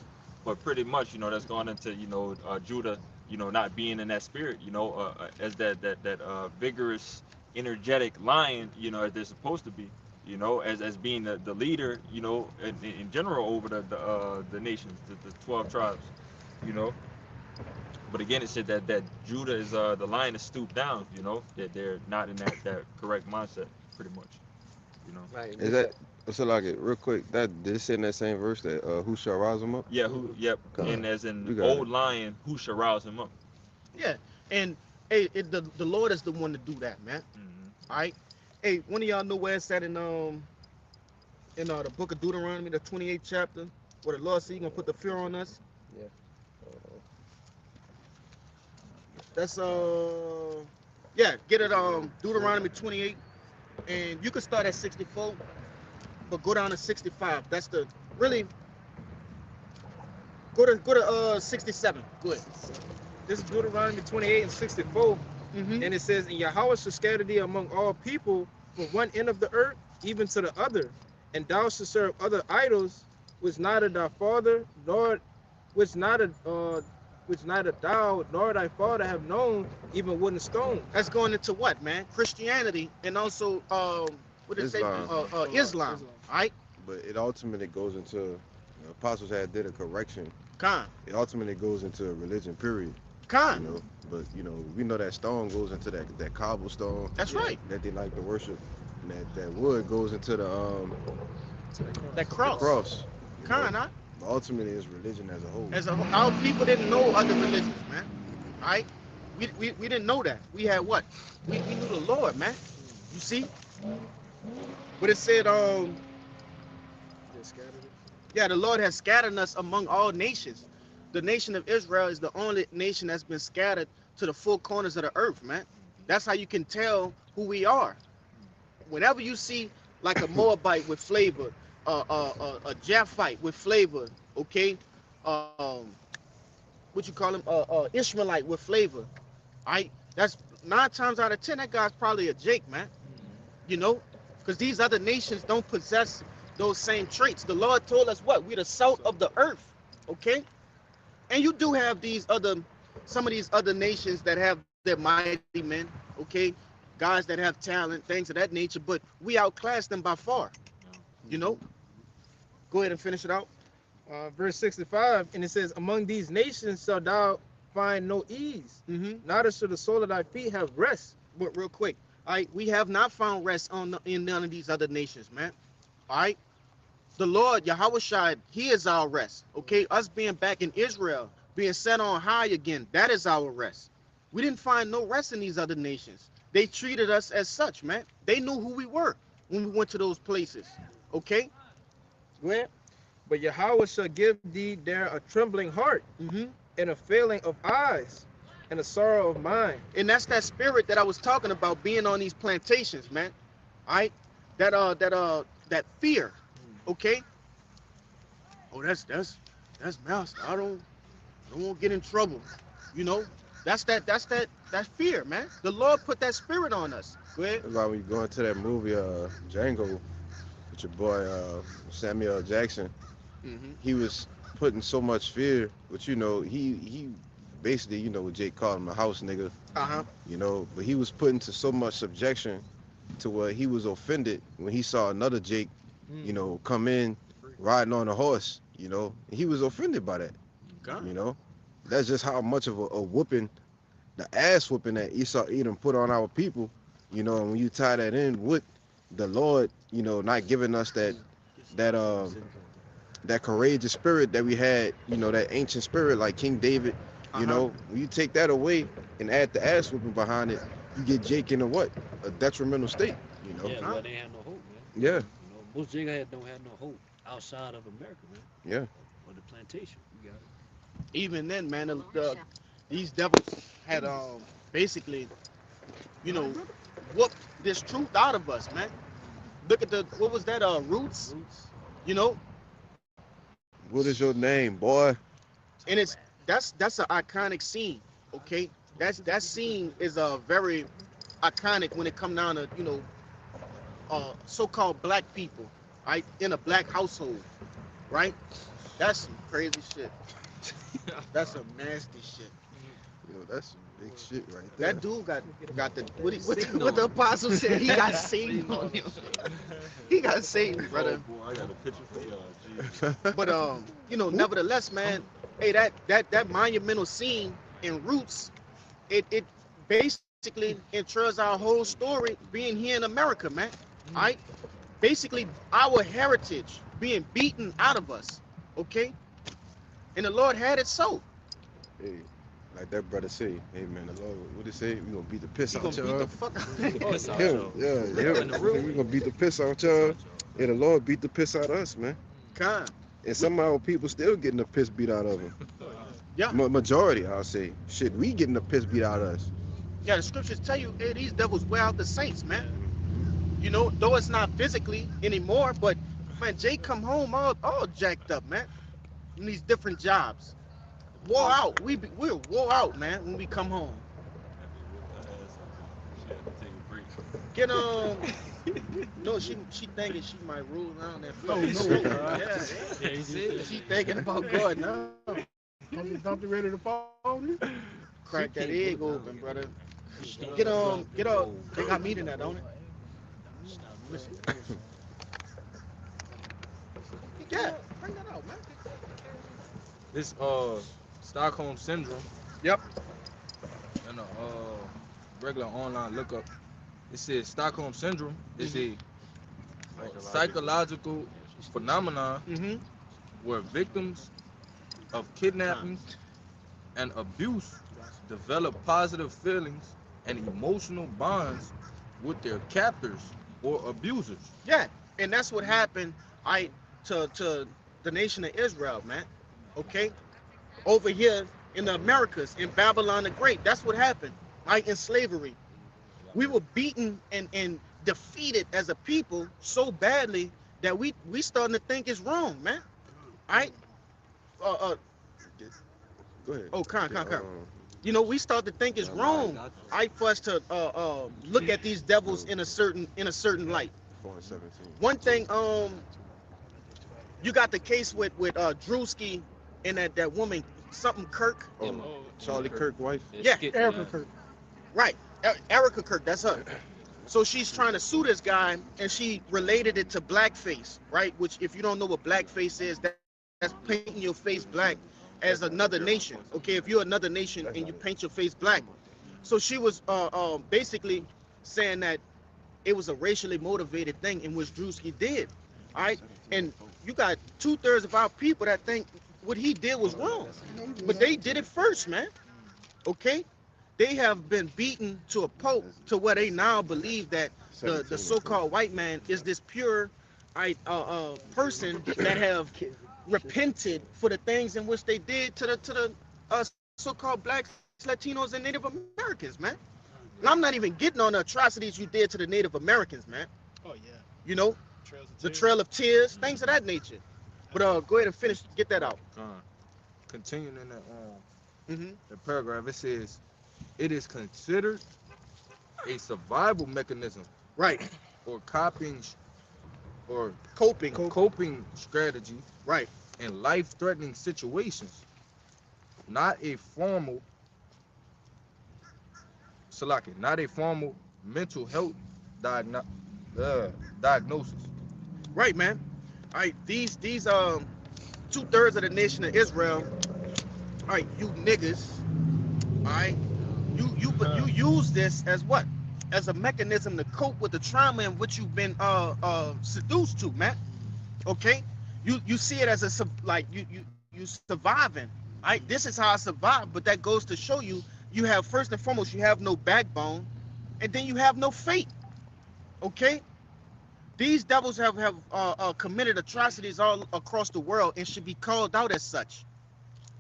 But pretty much, that's gone into, Judah, not being in that spirit, as that vigorous, energetic lion, as they're supposed to be, as being the leader, in general over the nations, the 12 tribes, you know. But again, it said that Judah is the lion is stooped down, that they're not in that correct mindset, pretty much, Right. Is that so? Like it real quick. That did it say in that same verse that who shall rise him up? Yeah, yep. God. And as You an got old it. lion, who shall rouse him up? Yeah, and hey, the Lord is the one to do that, man. Mm-hmm. All right. Hey, one of y'all know where it's at in the book of Deuteronomy, the 28th chapter, where the Lord said He gonna put the fear on us. Yeah. That's yeah, get it Deuteronomy 28, and you can start at 64, but go down to 65. That's the really go to 67. Good. This is Deuteronomy 28 and 64. Mm-hmm. And it says, And Yahweh shall scatter thee among all people from one end of the earth even to the other, and thou shalt serve other idols, which neither thy father nor which neither thou nor thy father have known, even wood and stone. That's going into what, man? Christianity, and also what did it say? Islam. Islam. All right, But it ultimately goes into the apostles had did a correction. Khan, It ultimately goes into religion, period. You Khan. know, but you know, we know that stone goes into that cobblestone That's right. that they like to worship, and that wood goes into That the cross. cross. You know? Khan, huh? But ultimately, it's religion as a whole. As a our people didn't know other religions, man. All right, we didn't know that. We had what? We knew the Lord, man. You see, but it said Just scattered it. yeah, the Lord has scattered us among all nations. The nation of Israel is the only nation that's been scattered to the four corners of the earth, man. That's how you can tell who we are. Whenever you see like a Moabite with flavor, a Japhite with flavor, okay, what you call him, Ishmaelite with flavor, right? That's 9 times out of 10 that guy's probably a Jake, man. You know, because these other nations don't possess those same traits. The Lord told us what? We're the salt of the earth, okay? And you do have some of these other nations that have their mighty men, okay? Guys that have talent, things of that nature, but we outclass them by far, you know? Go ahead and finish it out. Verse 65, and it says, among these nations shalt thou find no ease, Mm-hmm. neither shall the sole of thy feet have rest. But real quick, all right, we have not found rest in none of these other nations, man. All right, the Lord Yahweh Shai, He is our rest. Okay, us being back in Israel, being set on high again, that is our rest. We didn't find no rest in these other nations. They treated us as such, man. They knew who we were when we went to those places. Okay, go ahead. But Yahweh shall give thee there a trembling heart, Mm-hmm. and a failing of eyes, and a sorrow of mind. And that's that spirit that I was talking about being on these plantations, man. All right, that fear. Okay. Oh, that's master. I don't want to get in trouble. You know, that's fear, man. The Lord put that spirit on us. Go ahead. That's why when you go into that movie Django with your boy Samuel Jackson, Mm-hmm. he was putting so much fear, but you know, he basically, you know, what Jake called him a house nigga, Uh-huh. you know, but he was put into so much subjection to where he was offended when he saw another Jake, you know, come in riding on a horse, you know, and he was offended by that, God. you know. That's just how much of a whooping, the ass whooping that Esau Edom put on our people, you know, and when you tie that in with the Lord, you know, not giving us that that courageous spirit that we had, you know, that ancient spirit like King David, you Uh-huh. know, when you take that away and add the ass whooping behind it, you get Jake in a what? A detrimental state, you know? Yeah, Huh? well, they had no hope, man. Yeah, You know, most jigga don't have no hope outside of America, man. yeah. Or the plantation. You got it. Even then, man, these devils had basically, you know, whooped this truth out of us, man. Look at the what was that roots, you know, What is your name, boy? and that's an iconic scene. Okay, that scene is very iconic when it come down to, you know, so-called black people, right, in a black household, right? That's some crazy shit. That's some nasty shit. Yo, that's some big shit right there. That dude got the what the apostle said. He got Satan on him. He got Satan, brother. Oh boy, I got a picture for y'all. Jeez. But you know, nevertheless, man, hey, that monumental scene in Roots, it basically ensures our whole story being here in America, man. All right, basically our heritage being beaten out of us, okay, and the Lord had it so. Hey, like that brother say, hey man, the Lord, what he say? We gonna beat the piss He out gonna beat y'all. the fuck out. Piss out Him, y'all. yeah. In the room. We gonna beat the piss out y'all. And the Lord beat the piss out of us, man. Con. And some of our people still getting the piss beat out of them. Yeah. Majority, I'll say. Shit, we getting the piss beat out of us. Yeah, the scriptures tell you, hey, these devils wear out the saints, man. You know, though it's not physically anymore, but man, Jay come home all jacked up, man. In these different jobs. Wore out. We're wore out, man, when we come home. She had to take a break. Get no, she thinking she might rule around that No, fucking no. smoke. Yeah, Yeah, he See, did. she thinking about going now. Something ready to fall on you? Crack that egg open, brother. Stop Get dropping get the on. ball. They got meat in that, don't it? Stop Listen. Yeah, bring that out, man. This Stockholm syndrome. Yep. And a regular online lookup. It says Stockholm syndrome is a psychological phenomenon Mm-hmm. where victims of kidnapping and abuse develop positive feelings and emotional bonds with their captors or abusers. Yeah, and that's what happened. To the nation of Israel, man. Okay, over here in the Americas, in Babylon the Great, that's what happened. Right, in slavery, we were beaten and defeated as a people so badly that we starting to think it's wrong, man. Right? Uh, Go ahead. oh, con. Um, You know, we start to think it's wrong. Right, for us to look at these devils in a certain light. 4:17. One thing, you got the case with Drewski and that woman, something Kirk. Oh, Charlie Kirk wife. Yeah. Erica Kirk. Right, Erica Kirk, that's her. So she's trying to sue this guy, and she related it to blackface, right? Which, if you don't know what blackface is, that's painting your face black as another nation. Okay, if you're another nation and you paint your face black. So she was basically saying that it was a racially motivated thing, in which Drewski did. All right, and you got 2/3 of our people that think what he did was wrong, but they did it first, man. Okay, they have been beaten to a pulp to where they now believe that the so-called white man is this pure person that have repented for the things in which they did to the so-called blacks, Latinos, and Native Americans, man. And I'm not even getting on the atrocities you did to the Native Americans, man. Oh yeah. You know, Trails of the Tears. Trail of Tears, things of that nature. But go ahead and finish, get that out. Continuing in Mm-hmm. the paragraph, it says it is considered a survival mechanism Right, or or coping. coping strategy Right, in life-threatening situations, not a formal not a formal mental health diagnosis. right, man. All right, these 2/3 of the nation of Israel. All right, you niggas. All right, but you use this as what? As a mechanism to cope with the trauma in which you've been seduced to, man. Okay, you see it as like you surviving. All right, this is how I survive. But that goes to show you, you have, first and foremost, you have no backbone, and then you have no faith. Okay, these devils have committed atrocities all across the world and should be called out as such.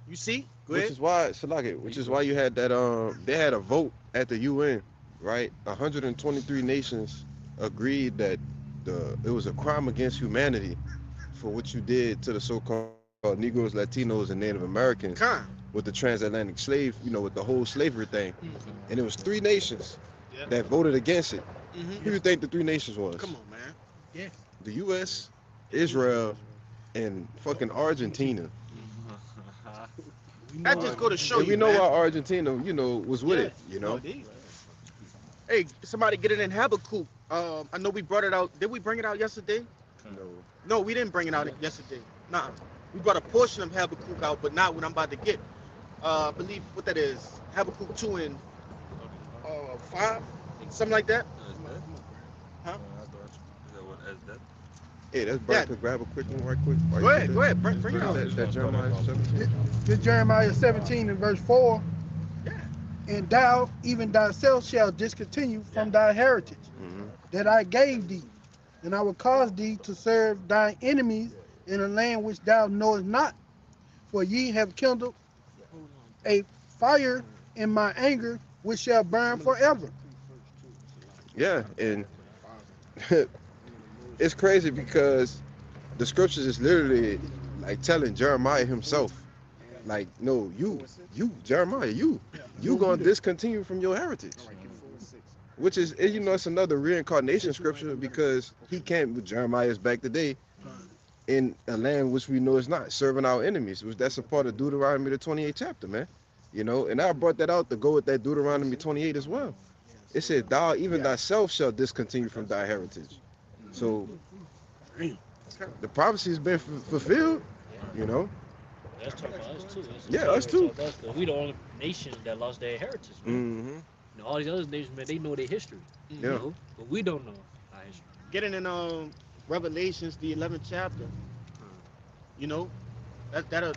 You see? Go Which ahead. is why, Salaki, which is why you had that they had a vote at the UN, right? 123 nations agreed that it was a crime against humanity for what you did to the so-called Negroes, Latinos, and Native Americans Con. with the transatlantic slave, with the whole slavery thing. And it was 3 nations Yeah. that voted against it. Mm-hmm. Who do you think the 3 nations was? Come on, man. The U.S., Israel, and fucking Argentina. That just go to show And you, we know man. why Argentina, was with it, No, these. Hey, somebody get it in Habakkuk. I know we brought it out. Did we bring it out yesterday? No. No, we didn't bring it out yesterday. Nah. We brought a portion of Habakkuk out, but not what I'm about to get. I believe what that is. Habakkuk 2 and 5, something like that. Huh? Hey, that's Brian. Could grab a quick one right quick. Go ahead, bring it out. That Jeremiah 17. This Jeremiah 17 and verse 4. Yeah. And thou, even thyself, shall discontinue from thy heritage Mhm. that I gave thee, and I will cause thee to serve thine enemies in a land which thou knowest not. For ye have kindled a fire in my anger, which shall burn forever. Yeah, and it's crazy because the scriptures is literally like telling Jeremiah himself, like, no, you, Jeremiah, you gonna discontinue from your heritage. Which is, it's another reincarnation scripture because he came with Jeremiah's back today in a land which we know is not, serving our enemies, which that's a part of Deuteronomy the 28th chapter, man. And I brought that out to go with that Deuteronomy 28 as well. It said, thou even thyself shall discontinue from thy heritage. So the prophecy's been fulfilled, you know. That's talking about us too. It's Yeah, telling us us too. about us, 'cause we the only nation that lost their heritage, man. Mm-hmm. You know, all these other nations, man, they know their history. Yeah. You know, but we don't know our history. Getting in Revelations, the 11th chapter, you know, that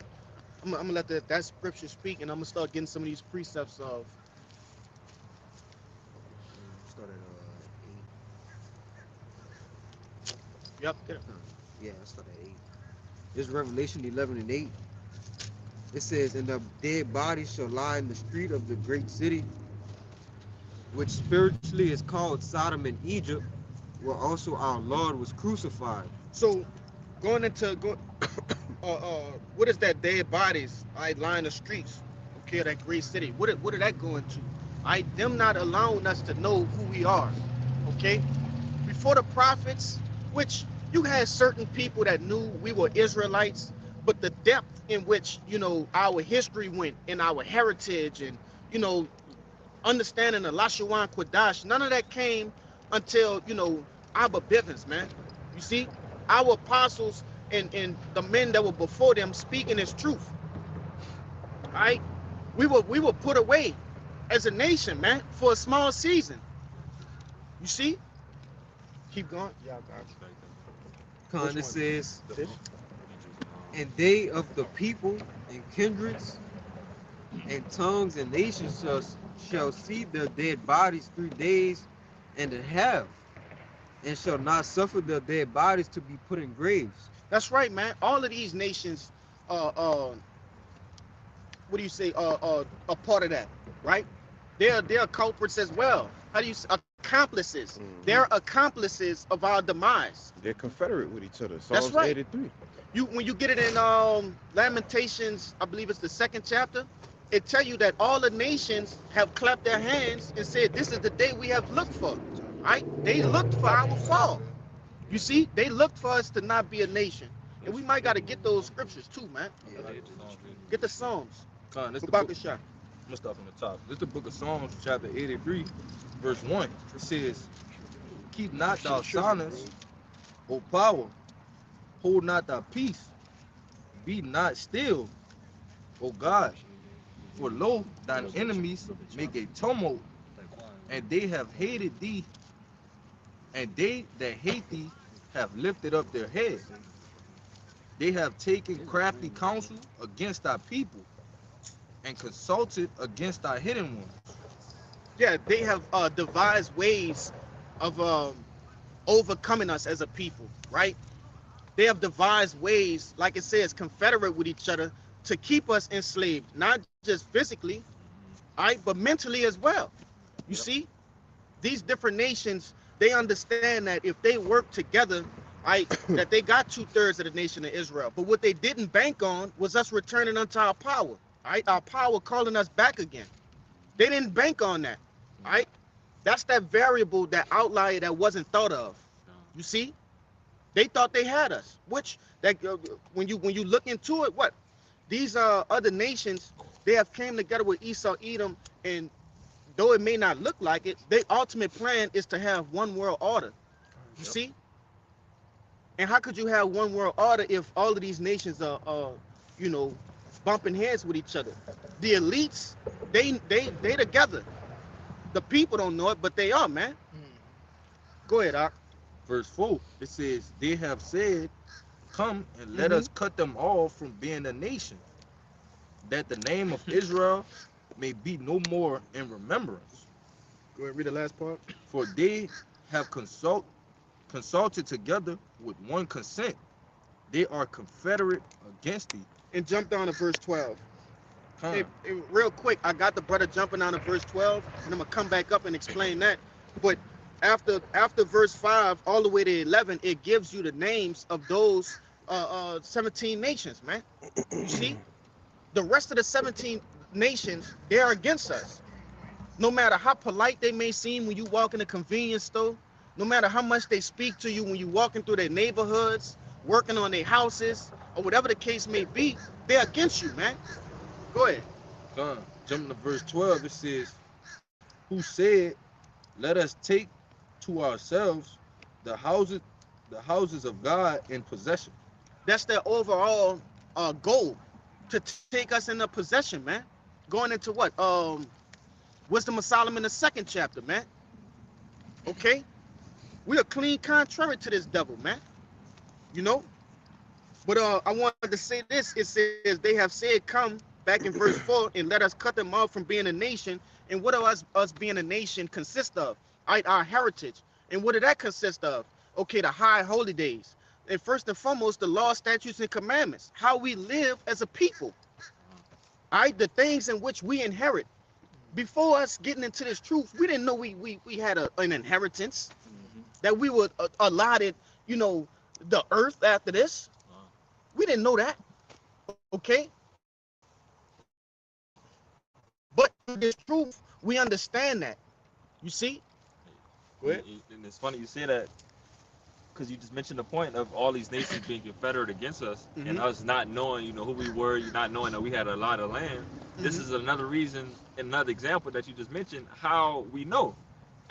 I'm gonna let that scripture speak, and I'm gonna start getting some of these precepts of. Start at 8. Yep. Get it. Yeah, I start at 8. This Revelation 11 and 8. It says, "And the dead bodies shall lie in the street of the great city, which spiritually is called Sodom and Egypt, where also our Lord was crucified." So, going into what is that? Dead bodies, lying the streets, okay, that great city. What did that go into? Them not allowing us to know who we are, okay? Before the prophets, which you had certain people that knew we were Israelites, but the depth in which our history went and our heritage and understanding the Lashawan Quadash, none of that came until Abba Bivens, man. You see, our apostles and the men that were before them speaking his truth. All right, we were put away as a nation, man, for a small season. You see, keep going. Yeah, I got you. Which It one? says, This? "And they of the people and kindreds and tongues and nations shall see their dead bodies 3 days and a half, and shall not suffer their dead bodies to be put in graves." That's right, man. All of these nations, what do you say, a part of that, right? They're culprits as well. How do you say? Accomplices? Mm-hmm. They're accomplices of our demise. They're confederate with each other. That's Psalms right. 83. When you get it in Lamentations, I believe it's the 2nd chapter, it tell you that all the nations have clapped their hands and said, "This is the day we have looked for." Right? They looked for our fall. You see, they looked for us to not be a nation, and we might got to get those scriptures too, man. Get the Psalms. Con, this the Habakkuk book. Shah. I'm gonna start from the top. This is the book of Psalms, chapter 83, verse 1. It says, "Keep not thou silence, O power, hold not thy peace, be not still, O God. For lo, thine enemies make a tumult, and they have hated thee, and they that hate thee have lifted up their head. They have taken crafty counsel against thy people, and consulted against thy hidden ones." Yeah, they have devised ways of overcoming us as a people, right? They have devised ways, like it says, confederate with each other to keep us enslaved, not just physically, all right, but mentally as well. You see, these different nations, they understand that if they work together, right, that they got 2/3 of the nation of Israel. But what they didn't bank on was us returning unto our power, right? Our power calling us back again. They didn't bank on that, right? That's that variable, that outlier that wasn't thought of. You see, they thought they had us, which that when you look into it, what these other nations, they have came together with Esau, Edom, and though it may not look like it, their ultimate plan is to have one world order. You see, and how could you have one world order if all of these nations are you know, bumping heads with each other? The elites, they together. The people don't know it, but they are, man. Go ahead, Doc. Verse 4, it says, "They have said, Come and let us cut them off from being a nation, that the name of Israel may be no more in remembrance. Go ahead, read the last part. For they have consulted together with one consent. They are confederate against thee." And jump down to verse 12. Huh. Real quick, I got the brother jumping down to verse 12, and I'm gonna come back up and explain that. But after verse 5 all the way to 11, it gives you the names of those 17 nations, man. You see, the rest of the 17 nations, they are against us. No matter how polite they may seem when you walk in a convenience store, no matter how much they speak to you when you're walking through their neighborhoods, working on their houses, or whatever the case may be, they're against you, man. Go ahead. Jumping to verse 12, it says, "Who said, Let us take to ourselves the houses the houses of God in possession. That's their overall goal, to take us in a possession, man. Going into what? Wisdom of Solomon, the 2nd chapter, man. Okay? We are clean contrary to this devil, man. You know? But I wanted to say this. It says, they have said, come, back in verse 4, and let us cut them off from being a nation. And what does us being a nation consist of? Our heritage. And what did that consist of? Okay, the high holy days. And first and foremost, the law, statutes, and commandments. How we live as a people. All right, the things in which we inherit. Before us getting into this truth, we didn't know we had an inheritance, that we were allotted, the earth after this. We didn't know that. Okay? But in this truth, we understand that. You see? Go ahead. And it's funny you say that, because you just mentioned the point of all these nations being confederate against us, and us not knowing, who we were, not knowing that we had a lot of land. This is another reason, another example that you just mentioned, how we know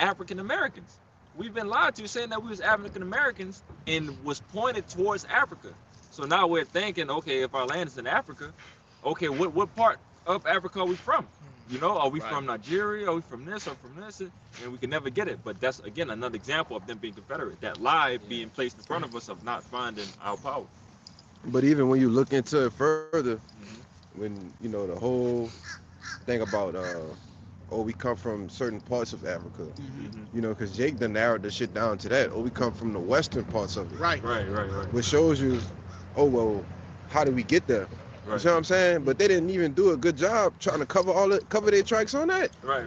African Americans. We've been lied to saying that we was African Americans and was pointed towards Africa. So now we're thinking, okay, if our land is in Africa, okay, what part of Africa are we from? Are we from Nigeria? Are we from this or from this? And we can never get it. But that's, again, another example of them being confederate. That lie being placed in front of us of not finding our power. But even when you look into it further, when, the whole thing about, we come from certain parts of Africa, because Jake done narrowed the shit down to that. We come from the western parts of it. Right. Which shows you, how do we get there? Right. You see what I'm saying? But they didn't even do a good job trying to cover their tracks on that. Right.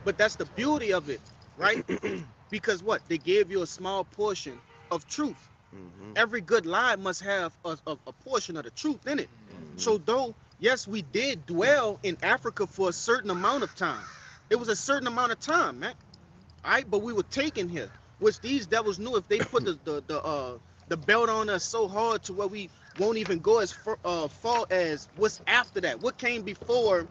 But that's the beauty of it, right? Because what? They gave you a small portion of truth. Every good lie must have a portion of the truth in it. So though, yes, we did dwell in Africa for a certain amount of time. It was a certain amount of time, man. All right, but we were taken here, which these devils knew if they put the belt on us so hard to where we won't even go as far as what's after that. What came before,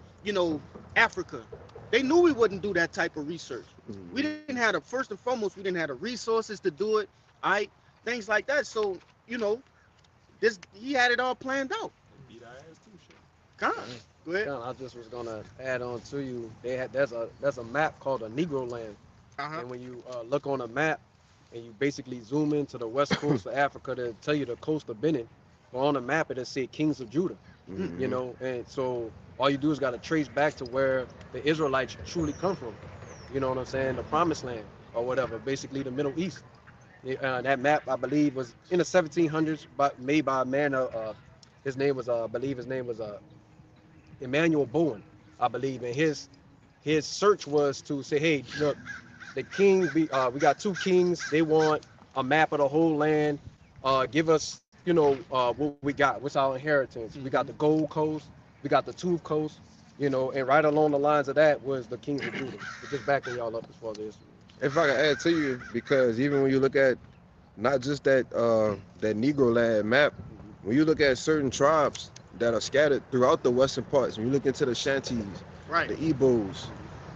Africa? They knew we wouldn't do that type of research. We didn't have first and foremost, we didn't have the resources to do it. All right, things like that. So, he had it all planned out. Beat our ass too, shit. Go ahead. I just was gonna add on to you. There's a map called a Negro Land, and when you look on a map and you basically zoom into the west coast of Africa to tell you the coast of Benin, well, on the map it'll say Kings of Judah. And so all you do is got to trace back to where the Israelites truly come from. You know what I'm saying? The Promised Land or whatever, basically the Middle East. That map, I believe, was in the 1700s, but made by a man. His name was, Emmanuel Bowen, I believe. And his search was to say, hey, look, the king, we got two kings. They want a map of the whole land. Give us, what we got. What's our inheritance? We got the Gold Coast. We got the Tooth Coast. And right along the lines of that was the kings of Judah. Just backing y'all up as far as this. If I can add to you, because even when you look at not just that Negro land map, when you look at certain tribes that are scattered throughout the western parts, when you look into the Shanties, the Igbos,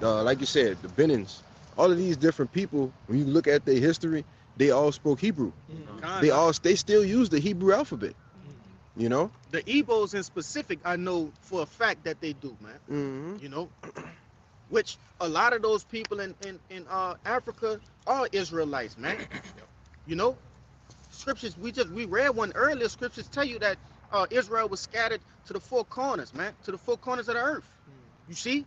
like you said, the Benins, all of these different people, when you look at their history, they all spoke Hebrew. They still use the Hebrew alphabet. The Igbos in specific, I know for a fact that they do, man. Which a lot of those people in Africa are Israelites, man. Scriptures, we read one earlier. Scriptures tell you that Israel was scattered to the four corners, man, to the four corners of the earth. You see?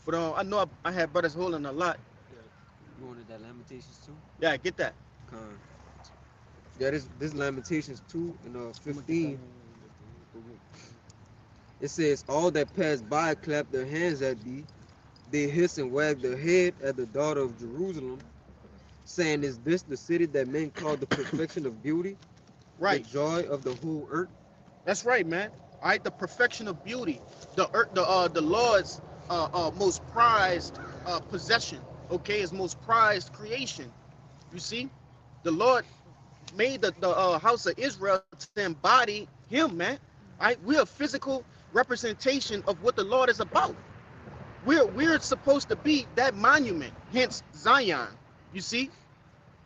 But I know I had brothers holding a lot. You wanted that Lamentations 2? Yeah, I get that. Yeah, this Lamentations 2 and 15. It says, all that pass by clap their hands at thee. They hiss and wag their head at the daughter of Jerusalem, saying, is this the city that men call the perfection of beauty? Right. The joy of the whole earth? That's right, man. All right, the perfection of beauty. The earth, the Lord's most prized possession, okay, his most prized creation. You see? The Lord made the house of Israel to embody him, man. All right, we're a physical representation of what the Lord is about. We're supposed to be that monument, hence Zion. You see?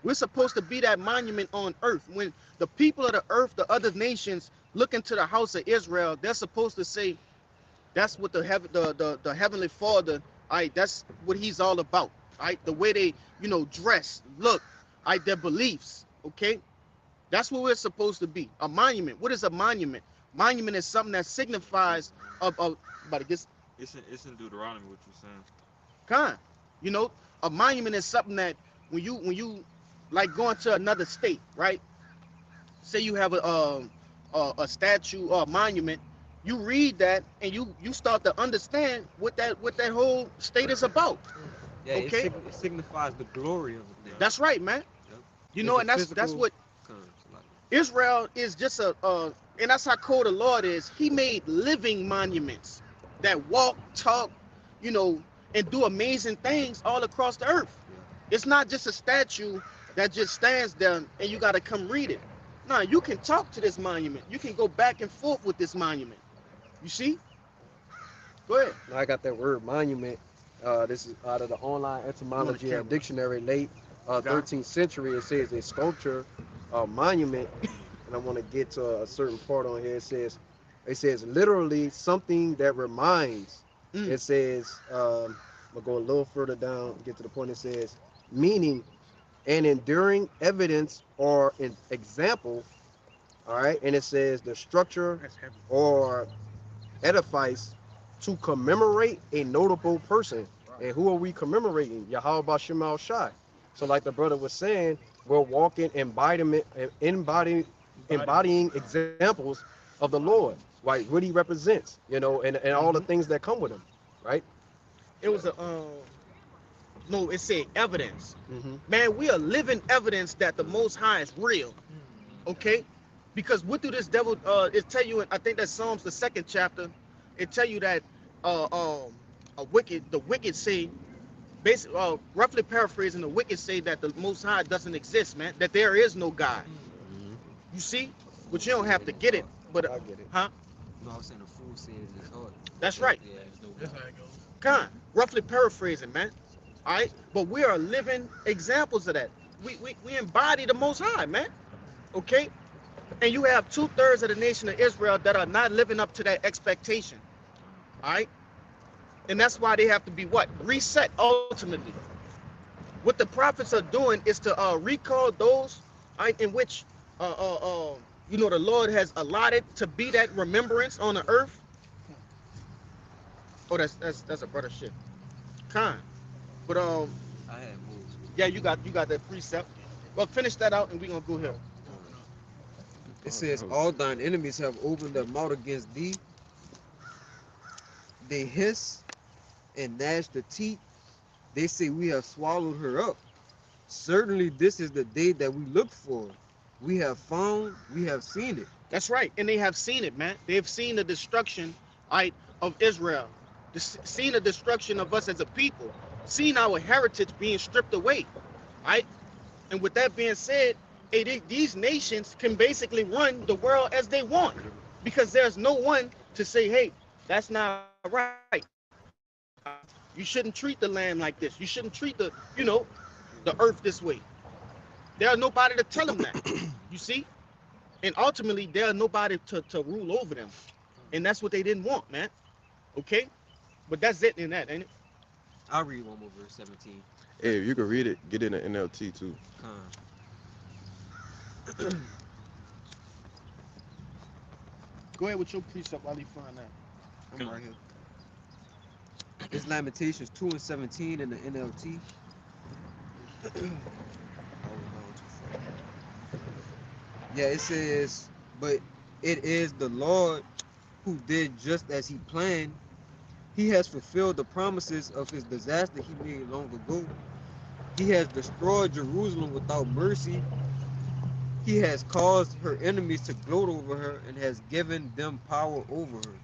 We're supposed to be that monument on earth. When the people of the earth, the other nations, look into the house of Israel, they're supposed to say, that's what the heavenly Father, all right, that's what he's all about. All right, the way they, dress, look, all right, their beliefs, okay? That's what we're supposed to be. A monument. What is a monument? Monument is something that signifies but it gets It's in Deuteronomy what you're saying. kind. You know, a monument is something that when you like going to another state, right? Say you have a statue or a monument, you read that and you start to understand what that whole state is about. Yeah, Okay, it signifies the glory of the thing. that's right, man. Yep. You It's know, a and that's physical what like, Israel is just and that's how cold the Lord is. He made living monuments that walk, talk, you know, and do amazing things all across the earth. It's not just a statue that just stands there and you got to come read it. No, you can talk to this monument. You can go back and forth with this monument. You see? Go ahead. Now I got that word monument. This is out of the online etymology camera. dictionary, late 13th century. It says a sculpture, monument, and I want to get to a certain part on here. It says literally something that reminds. Mm. It says, I'll go a little further down, get to the point. It says meaning an enduring evidence or an example. All right, and it says the structure That's heavy. or edifice to commemorate a notable person. And who are we commemorating? Yahweh Bashim al Shai. So like the brother was saying, we're walking embodying examples of the Lord, right? What he represents, and all the things that come with him, right? It was a no, it said evidence. Mm-hmm. Man, we are living evidence that the Most High is real. Okay? Because what do this devil it tell you in, I think that's Psalms the 2nd chapter, it tell you that the wicked say, basically roughly paraphrasing, the wicked say that the Most High doesn't exist, man, that there is no God. Mm-hmm. You see? But you don't have to get it. But I get it. huh? no, I was saying the fool says it's hard. That's right. Yeah, it's no That's God. how it goes. Kind, roughly paraphrasing, man. All right? But we are living examples of that. We embody the Most High, man. Okay? And you have 2/3 of the nation of Israel that are not living up to that expectation. All right? And that's why they have to be what? Reset ultimately. What the prophets are doing is to recall those, right, in which the Lord has allotted to be that remembrance on the earth. Oh, that's a brother shit. Kind. But I had moves. yeah, you got that precept. Well, finish that out and we're gonna go here. It says, all thine enemies have opened their mouth against thee. They hiss and gnash their teeth. They say, we have swallowed her up. Certainly this is the day that we looked for. We have found, we have seen it. That's right, and they have seen it, man. They have seen the destruction, right, of Israel, seen the destruction of us as a people, seen our heritage being stripped away, right? And with that being said, these nations can basically run the world as they want, because there's no one to say, hey, that's not right. You shouldn't treat the land like this. You shouldn't treat the earth this way. There's nobody to tell them that. You see? And ultimately, there's nobody to rule over them. And that's what they didn't want, man. Okay? But that's it in that, ain't it? I'll read one more verse 17. Hey, if you can read it, get in the NLT too. Go ahead with your precept while you find that. I'm right here. It's Lamentations 2:17 in the NLT. Yeah, it says, but it is the Lord who did just as he planned. He has fulfilled the promises of his disaster he made long ago. He has destroyed Jerusalem without mercy. He has caused her enemies to gloat over her and has given them power over her.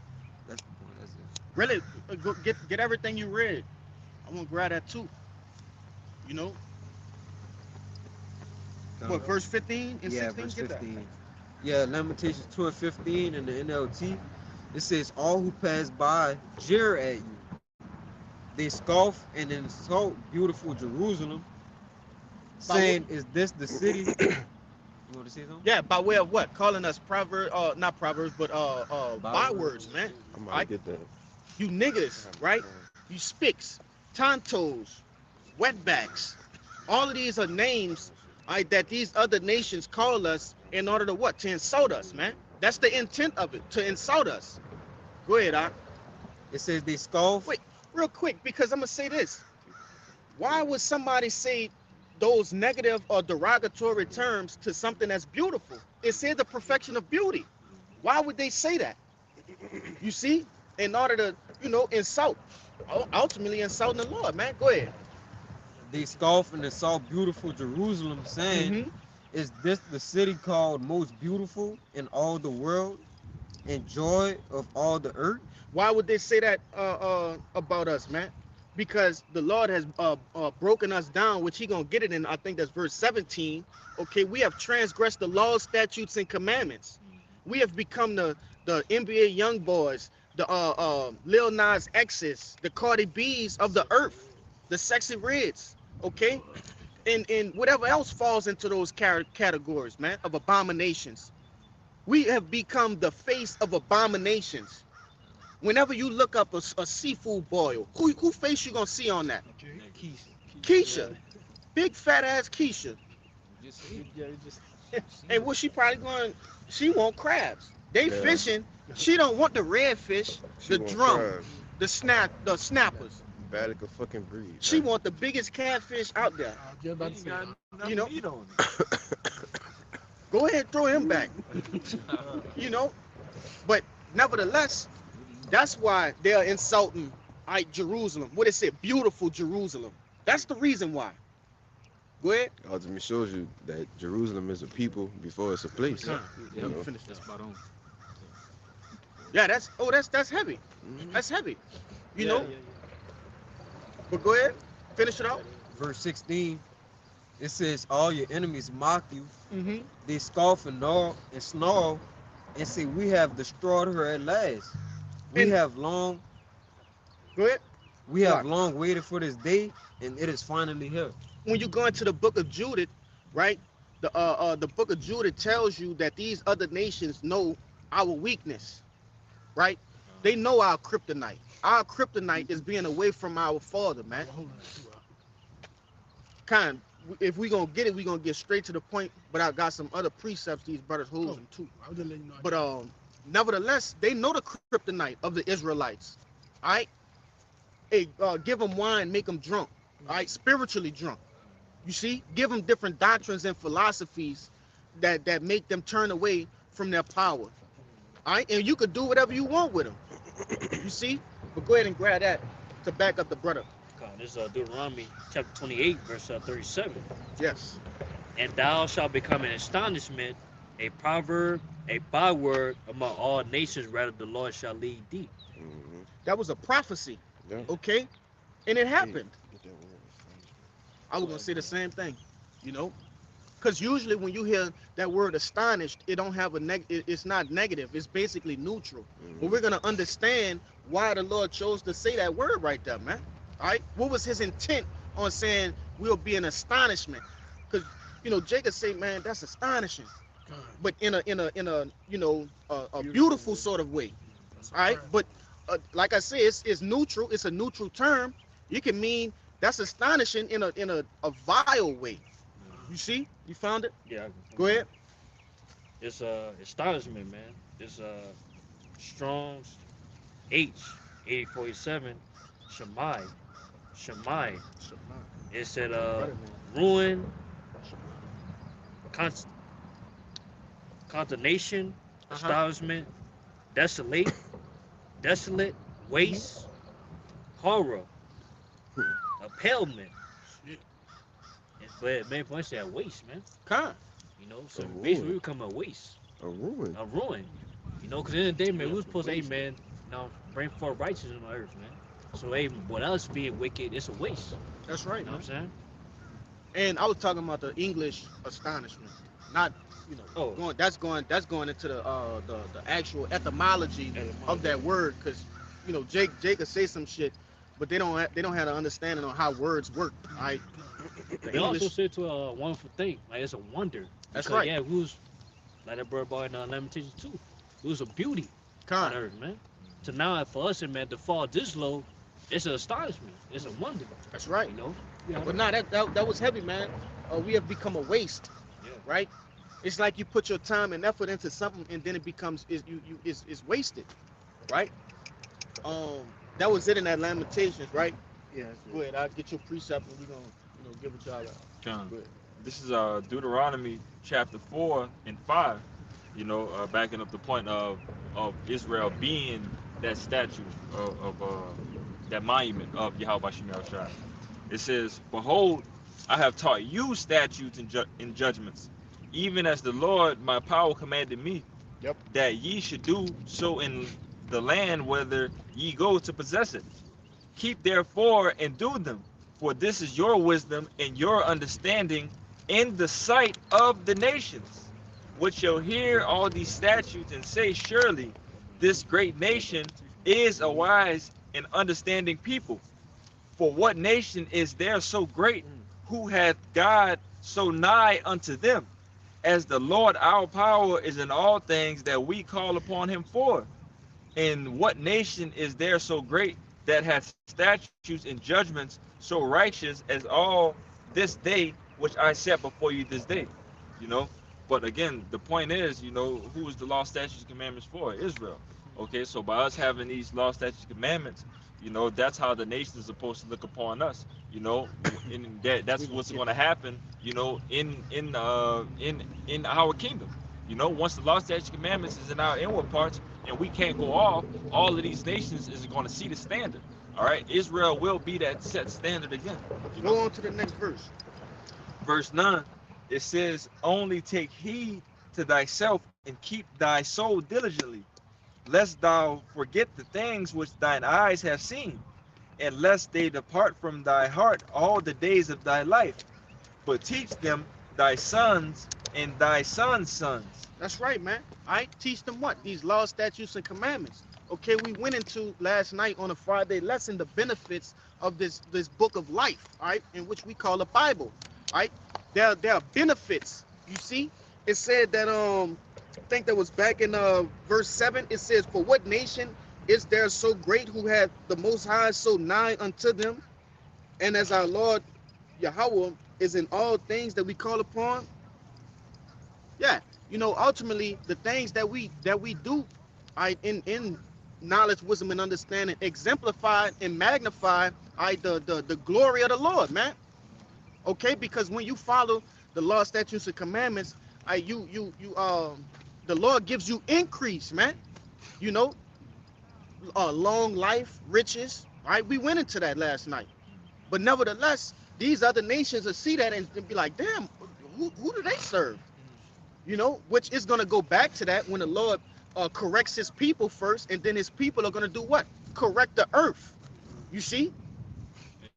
That's the point. That's it. Really, go get everything you read. I want to grab that too. You know? What, verse 15 and Yeah, 16? verse Get that. 15. Yeah, Lamentations 2:15 in the NLT. It says, all who pass by jeer at you. They scoff and insult beautiful Jerusalem. saying, "Is this the city?" You want to say something? Yeah, by way of what? Calling us not proverbs, but bywords, man. I'm Right? about to get that. You niggas, right? You spicks, tontos, wetbacks. All of these are names, right, that these other nations call us in order to what? To insult us, man. That's the intent of it, to insult us. Go ahead, Doc. It says they scoff. Wait, real quick, because I'm gonna say this. Why would somebody say those negative or derogatory terms to something that's beautiful? It said the perfection of beauty. Why would they say that? You see, in order to, insult, ultimately insulting the Lord, man. Go ahead. They scoff and insult beautiful Jerusalem, saying, Hmm. "Is this the city called most beautiful in all the world, and joy of all the earth?" Why would they say that about us, man? Because the Lord has broken us down, which He gonna get it in. I think that's verse 17. Okay, we have transgressed the laws, statutes, and commandments. We have become the NBA young boys, the Lil Nas X's, the Cardi B's of the earth, the sexy reds. Okay, and whatever else falls into those categories, man, of abominations. We have become the face of abominations. Whenever you look up a seafood boil, who face you gonna see on that? Keisha, big fat ass Keisha. Yeah, it just And what she probably going? She want crabs. They Yeah. fishing. She don't want the redfish, She the want drum, crabs. the snappers. Bad could fucking breathe. She man. want the biggest catfish out there. I was just about to say, You know, meat on go ahead, throw him back. You know, but nevertheless, that's why they're insulting Jerusalem. What it said, beautiful Jerusalem. That's the reason why. Go ahead. Ultimately shows you that Jerusalem is a people before it's a place. Huh. You Let me know? finish That's this. spot on. Yeah, that's heavy. Mhm. That's heavy. You yeah, know. yeah, yeah. But go ahead, finish it out. Verse 16, it says, "All your enemies mock you. Mm-hmm. They scoff and gnaw and snarl and say, 'We have destroyed her at last. We And have long go ahead. we have Right. long waited for this day, and it is finally here.'" When you go into the book of Judith, right? The book of Judith tells you that these other nations know our weakness, right? They know our kryptonite. Our kryptonite is being away from our Father, man. hold on that too, Kind. If we gonna get it, we gonna get straight to the point. But I got some other precepts these brothers hold them too. I was just letting you know. But nevertheless, they know the kryptonite of the Israelites. All right. Hey, give them wine, make them drunk. All right, spiritually drunk. You see, give them different doctrines and philosophies that make them turn away from their power. All right, and you could do whatever you want with them. You see, but go ahead and grab that to back up the brother. This is Deuteronomy chapter 28, verse 37. Yes. "And thou shalt become an astonishment, a proverb, a byword among all nations, rather the Lord shall lead thee." Mhm. That was a prophecy. Yeah. Okay, and it happened. Get that word. I was gonna say the same thing. You know, because usually when you hear that word astonished, it don't have it's not negative. It's basically neutral. But we're gonna understand why the Lord chose to say that word right there, man. All right, what was His intent on saying we'll be an astonishment? Because Jacob say, man, that's astonishing, but in a a beautiful sort of way. All right, but like I said, it's neutral. It's a neutral term. You can mean that's astonishing in a vile way. You see? You found it? Yeah. Go ahead. It's astonishment, man. It's Strong's H 8047 Shemai. Shemai. It said ruin, con- consternation, astonishment, desolate, waste, horror, impalement. But main point said waste, man. Con. So A basically we ruin. become a waste, A ruin. a ruin. Because in the end of the day, man, we was supposed to, hey, man, bring forth righteousness on the earth, man. So, hey, what else being wicked, it's a waste. That's right, You know man. what I'm saying? And I was talking about the English astonishment, not Oh. going into the actual etymology of that word, because Jake could say some shit, but they don't have an understanding on how words work. All right, The They also English. say to a wonderful thing, like it's a wonder. That's Because right. yeah, we was like that bird boy in Lamentations too. It was a beauty on Con. earth, man. So now for us, man, to fall this low, it's an astonishment. It's a wonder, That's right. you know. Yeah. But nah, that was heavy, man. We have become a waste, Yeah. right? It's like you put your time and effort into something, and then it becomes is wasted, right? Um, that was it in that Lamentations, right? Yeah. Go ahead, I'll get your precept, and we're gonna give it y'all. John. Go ahead. This is Deuteronomy chapter 4 and 5. Backing up the point of Israel being that statue of that monument of Yahweh Shemel Shai. It says, "Behold, I have taught you statutes and judgments, even as the Lord my power commanded me, Yep. that ye should do so in the land whither ye go to possess it. Keep therefore and do them, for this is your wisdom and your understanding in the sight of the nations, which shall hear all these statutes and say, surely this great nation is a wise and understanding people. For what nation is there so great, who hath God so nigh unto them, as the Lord our power is in all things that we call upon him for? And what nation is there so great that hath statutes and judgments so righteous as all this day which I set before you this day?" You know? But again, the point is, who is the law, statutes, and commandments for? Israel. Okay, so by us having these law, statutes, and commandments, that's how the nation is supposed to look upon us. And that's what's going to happen. In our kingdom. Once the law, statutes, and commandments is in our inward parts, and we can't go off, all of these nations is going to see the standard. All right, Israel will be that set standard again. Go on to the next verse. Verse 9, it says, "Only take heed to thyself and keep thy soul diligently, lest thou forget the things which thine eyes have seen, and lest they depart from thy heart all the days of thy life, but teach them thy sons and thy sons' sons." That's right, man. I teach them what? These laws, statutes, and commandments. Okay, we went into last night on a Friday lesson the benefits of this book of life, all right, in which we call the Bible. All right. There are benefits. You see, it said that I think that was back in verse 7. It says, "For what nation is there so great, who hath the most high so nigh unto them, and as our Lord Yahweh is in all things that we call upon." Yeah, ultimately the things that we do, in knowledge, wisdom, and understanding, exemplify and magnify, the glory of the Lord, man. Okay, because when you follow the law, statutes, and commandments, the Lord gives you increase, man. You know, long life, riches. Right, we went into that last night. But nevertheless, these other nations will see that and be like, "Damn, who do they serve?" Which is going to go back to that when the Lord corrects his people first, and then his people are going to do what? Correct the earth. You see?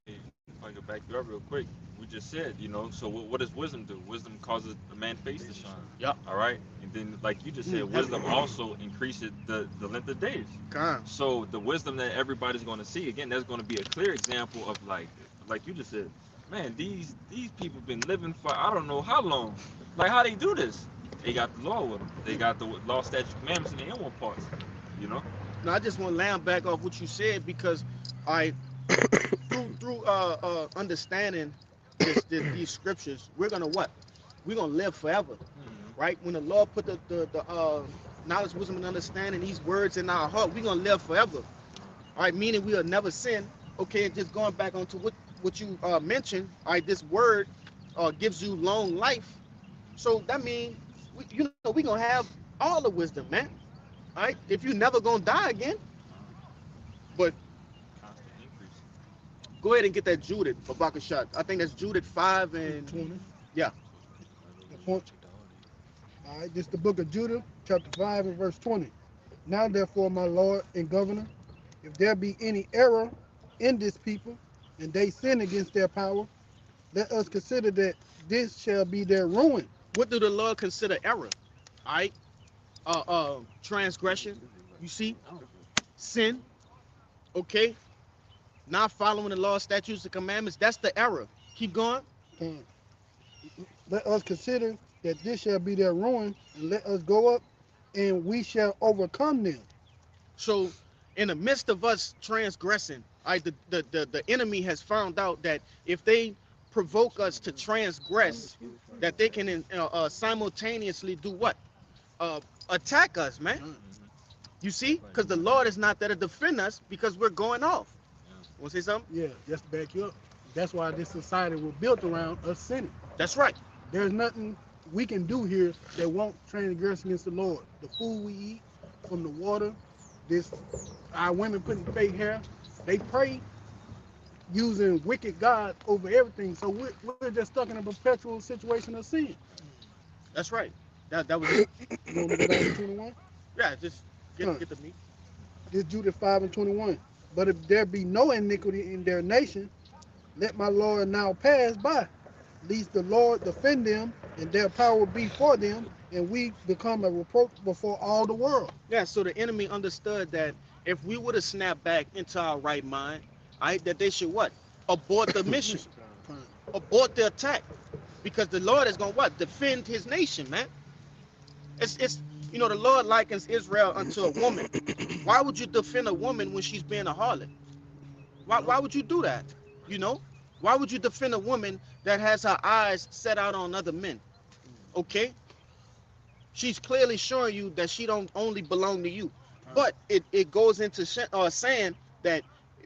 Hey, if I go back to that real quick, we just said, so what does wisdom do? Wisdom causes a man's face to shine. Yep. All right. And then, like you just said, wisdom also increases the length of days. Con. So the wisdom that everybody's going to see, again, that's going to be a clear example of like you just said, man, these people been living for I don't know how long. Like, how they do this? They got the law with them. They got the law, statutes, commandments in the inward parts. You know. Now I just want to land back off what you said, because I through understanding these scriptures, we're gonna what? We're gonna live forever, right? When the Lord put the knowledge, wisdom, and understanding, these words in our heart, we're gonna live forever. All right, meaning we'll never sin. Okay, and just going back onto what you mentioned, all right, this word gives you long life. So that means we gonna have all the wisdom, man. All right, if you never gonna die again. But Constant increase. go ahead and get that Judith Babaka shot. I think that's Judith 5 and 20. yeah. All right, this is the book of Judah, chapter 5 and verse 20. Now, therefore, my Lord and Governor, if there be any error in this people, and they sin against their power, let us consider that this shall be their ruin. What do the Lord consider error? All right, transgression. You see, sin. Okay, not following the law, statutes, and commandments. That's the error. Keep going. Con. Let us consider that this shall be their ruin, and let us go up, and we shall overcome them. So, in the midst of us transgressing, the enemy has found out that if they provoke us to transgress, that they can simultaneously do what? Attack us, man. You see, because the Lord is not there to defend us because we're going off. Want to say something? Yeah, just to back you up. That's why this society was built around us sinning. That's right. There's nothing we can do here that won't transgress against the Lord. The food we eat, from the water, this our women putting fake hair, they pray using wicked God over everything. So we're just stuck in a perpetual situation of sin. That's right. That was it. You want me to go down to 21? Yeah, just get the meat. This Judith 5 and 21. But if there be no iniquity in their nation, let my Lord now pass by, lest the Lord defend them, and their power be for them, and we become a reproach before all the world. Yeah, so the enemy understood that if we would have snapped back into our right mind, right, that they should what? Abort the mission, abort the attack, because the Lord is gonna what? Defend His nation, man. It's the Lord likens Israel unto a woman. Why would you defend a woman when she's being a harlot? Why would you do that? You know, why would you defend a woman that has her eyes set out on other men? Okay, she's clearly showing you that she don't only belong to you. But it goes into saying that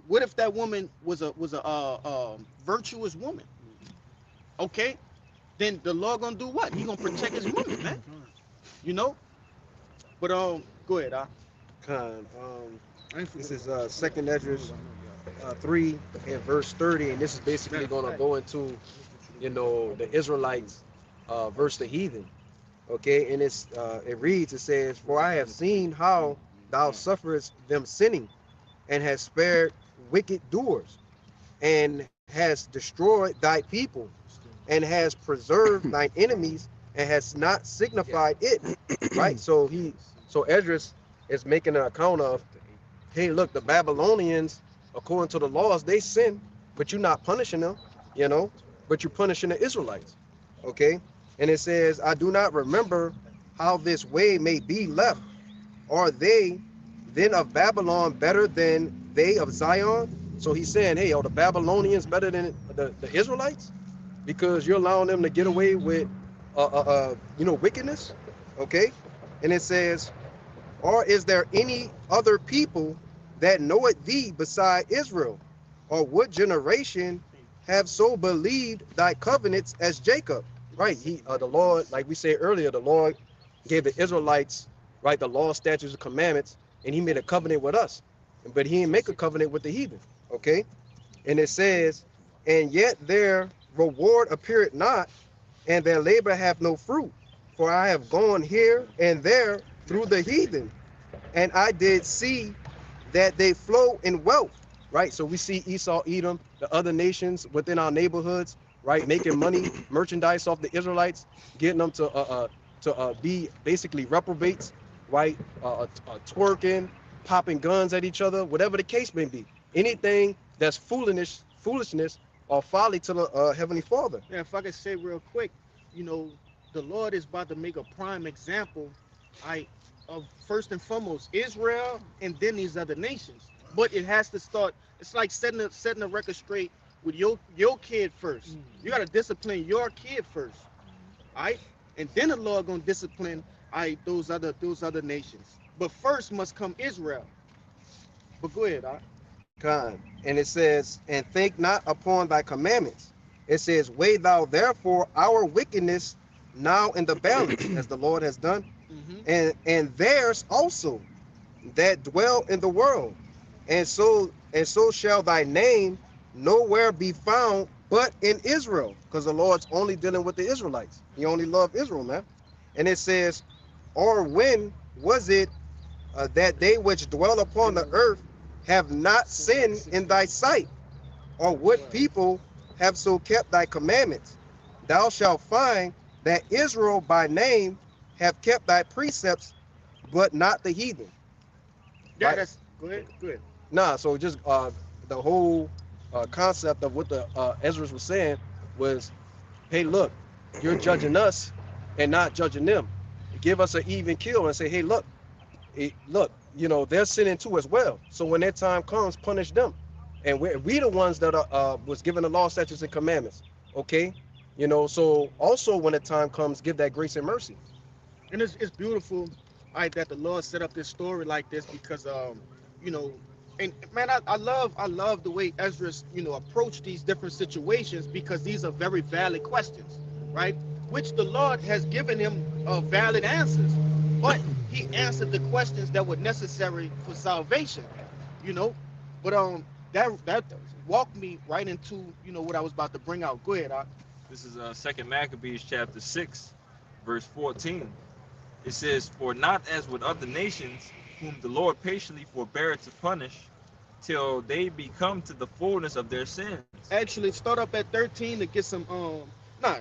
what if that woman was a virtuous woman? Okay, then the Lord gonna do what? He gonna protect His woman, man. You know. But go ahead, Con. This is Second Esdras 3 and verse 30, and this is basically going to go into, the Israelites versus the heathen. Okay, and it reads, it says, "For I have seen how thou sufferest them sinning, and hast spared wicked doers, and has destroyed thy people, and has preserved thine enemies, and has not signified it." Right? So Esdras is making an account of, hey, look, the Babylonians, according to the laws, they sin, but you're not punishing them, but you're punishing the Israelites. Okay? And it says, "I do not remember how this way may be left. Are they then of Babylon better than they of Zion?" So he's saying, hey, are the Babylonians better than the Israelites? Because you're allowing them to get away with, wickedness. Okay? And it says, "Or is there any other people that knoweth thee beside Israel? Or what generation have so believed thy covenants as Jacob?" Right? The Lord, like we said earlier, the Lord gave the Israelites, right, the law, statutes, and commandments, and He made a covenant with us. But He didn't make a covenant with the heathen. Okay? And it says, "And yet their reward appeareth not, and their labor hath no fruit. For I have gone here and there through the heathen, and I did see that they flow in wealth." Right? So we see Esau, Edom, the other nations within our neighborhoods, right, making money, merchandise off the Israelites, getting them to be basically reprobates, right? Twerking, popping guns at each other, whatever the case may be. Anything that's foolishness or folly to the Heavenly Father. Yeah, if I could say real quick, the Lord is about to make a prime example, of first and foremost Israel, and then these other nations. But it has to start. It's like setting the record straight with your kid first. You gotta discipline your kid first, all right? And then the Lord gonna discipline, those other nations. But first must come Israel. But go ahead, all right? God. And it says, "And think not upon thy commandments." It says, "Weigh thou therefore our wickedness now in the balance, as the Lord has done, and theirs also that dwell in the world. And so shall thy name nowhere be found but in Israel." Because the Lord's only dealing with the Israelites. He only loved Israel, man. And it says, "Or when was it that they which dwell upon the earth have not sinned in thy sight? Or what people have so kept thy commandments? Thou shalt find that Israel by name have kept thy precepts, but not the heathen." Yeah, Right? that's go ahead. Go ahead. Nah, so just the whole concept of what the Ezra was saying was, hey, look, you're judging us and not judging them. Give us an even kill and say, hey, look, look, you know, they're sinning too as well. So when that time comes, punish them. And we the ones that are was given the law, statutes, and commandments. Okay, you know. So also when the time comes, give that grace and mercy. And it's beautiful, right, that the Lord set up this story like this because you know, and man, I love the way Ezra's, you know, approached these different situations because these are very valid questions, right? Which the Lord has given him valid answers, but he answered the questions that were necessary for salvation, you know. But that walked me right into, you know, what I was about to bring out. Go ahead, This is Second Maccabees chapter 6, verse 14. It says, "For not as with other nations, whom the Lord patiently forbear to punish, till they become to the fullness of their sins." Actually start up at 13 to get some nah,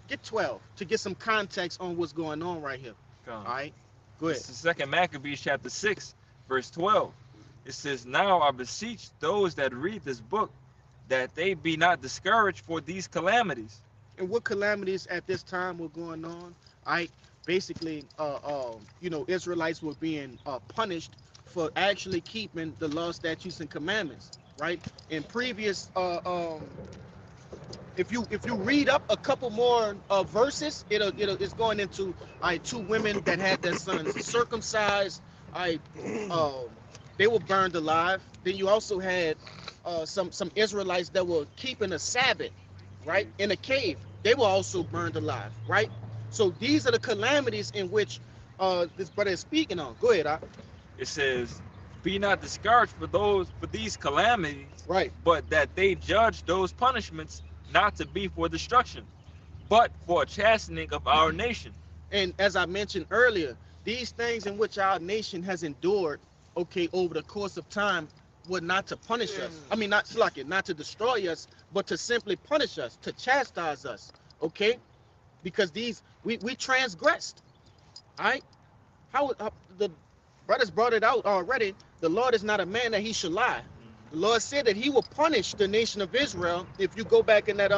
get 12 to get some context on what's going on right here. All right, go ahead. This is Second Maccabees chapter 6, verse 12. It says, "Now I beseech those that read this book, that they be not discouraged for these calamities." And what calamities at this time were going on? All right, basically, you know, Israelites were being punished for actually keeping the law, statutes, and commandments. Right, in previous if you read up a couple more verses, it's going into two women that had their sons circumcised. I they were burned alive. Then you also had some Israelites that were keeping a Sabbath, right, in a cave. They were also burned alive, right? So these are the calamities in which this brother is speaking on. Go ahead, It says, "Be not discouraged for these calamities, right, but that they judge those punishments not to be for destruction, but for a chastening of our nation." And as I mentioned earlier, these things in which our nation has endured, okay, over the course of time, were not to punish us. I mean, not like it, not to destroy us, but to simply punish us, to chastise us, okay? Because these we transgressed. All right. How the brothers brought it out already. The Lord is not a man that he should lie. The Lord said that he will punish the nation of Israel if you go back in that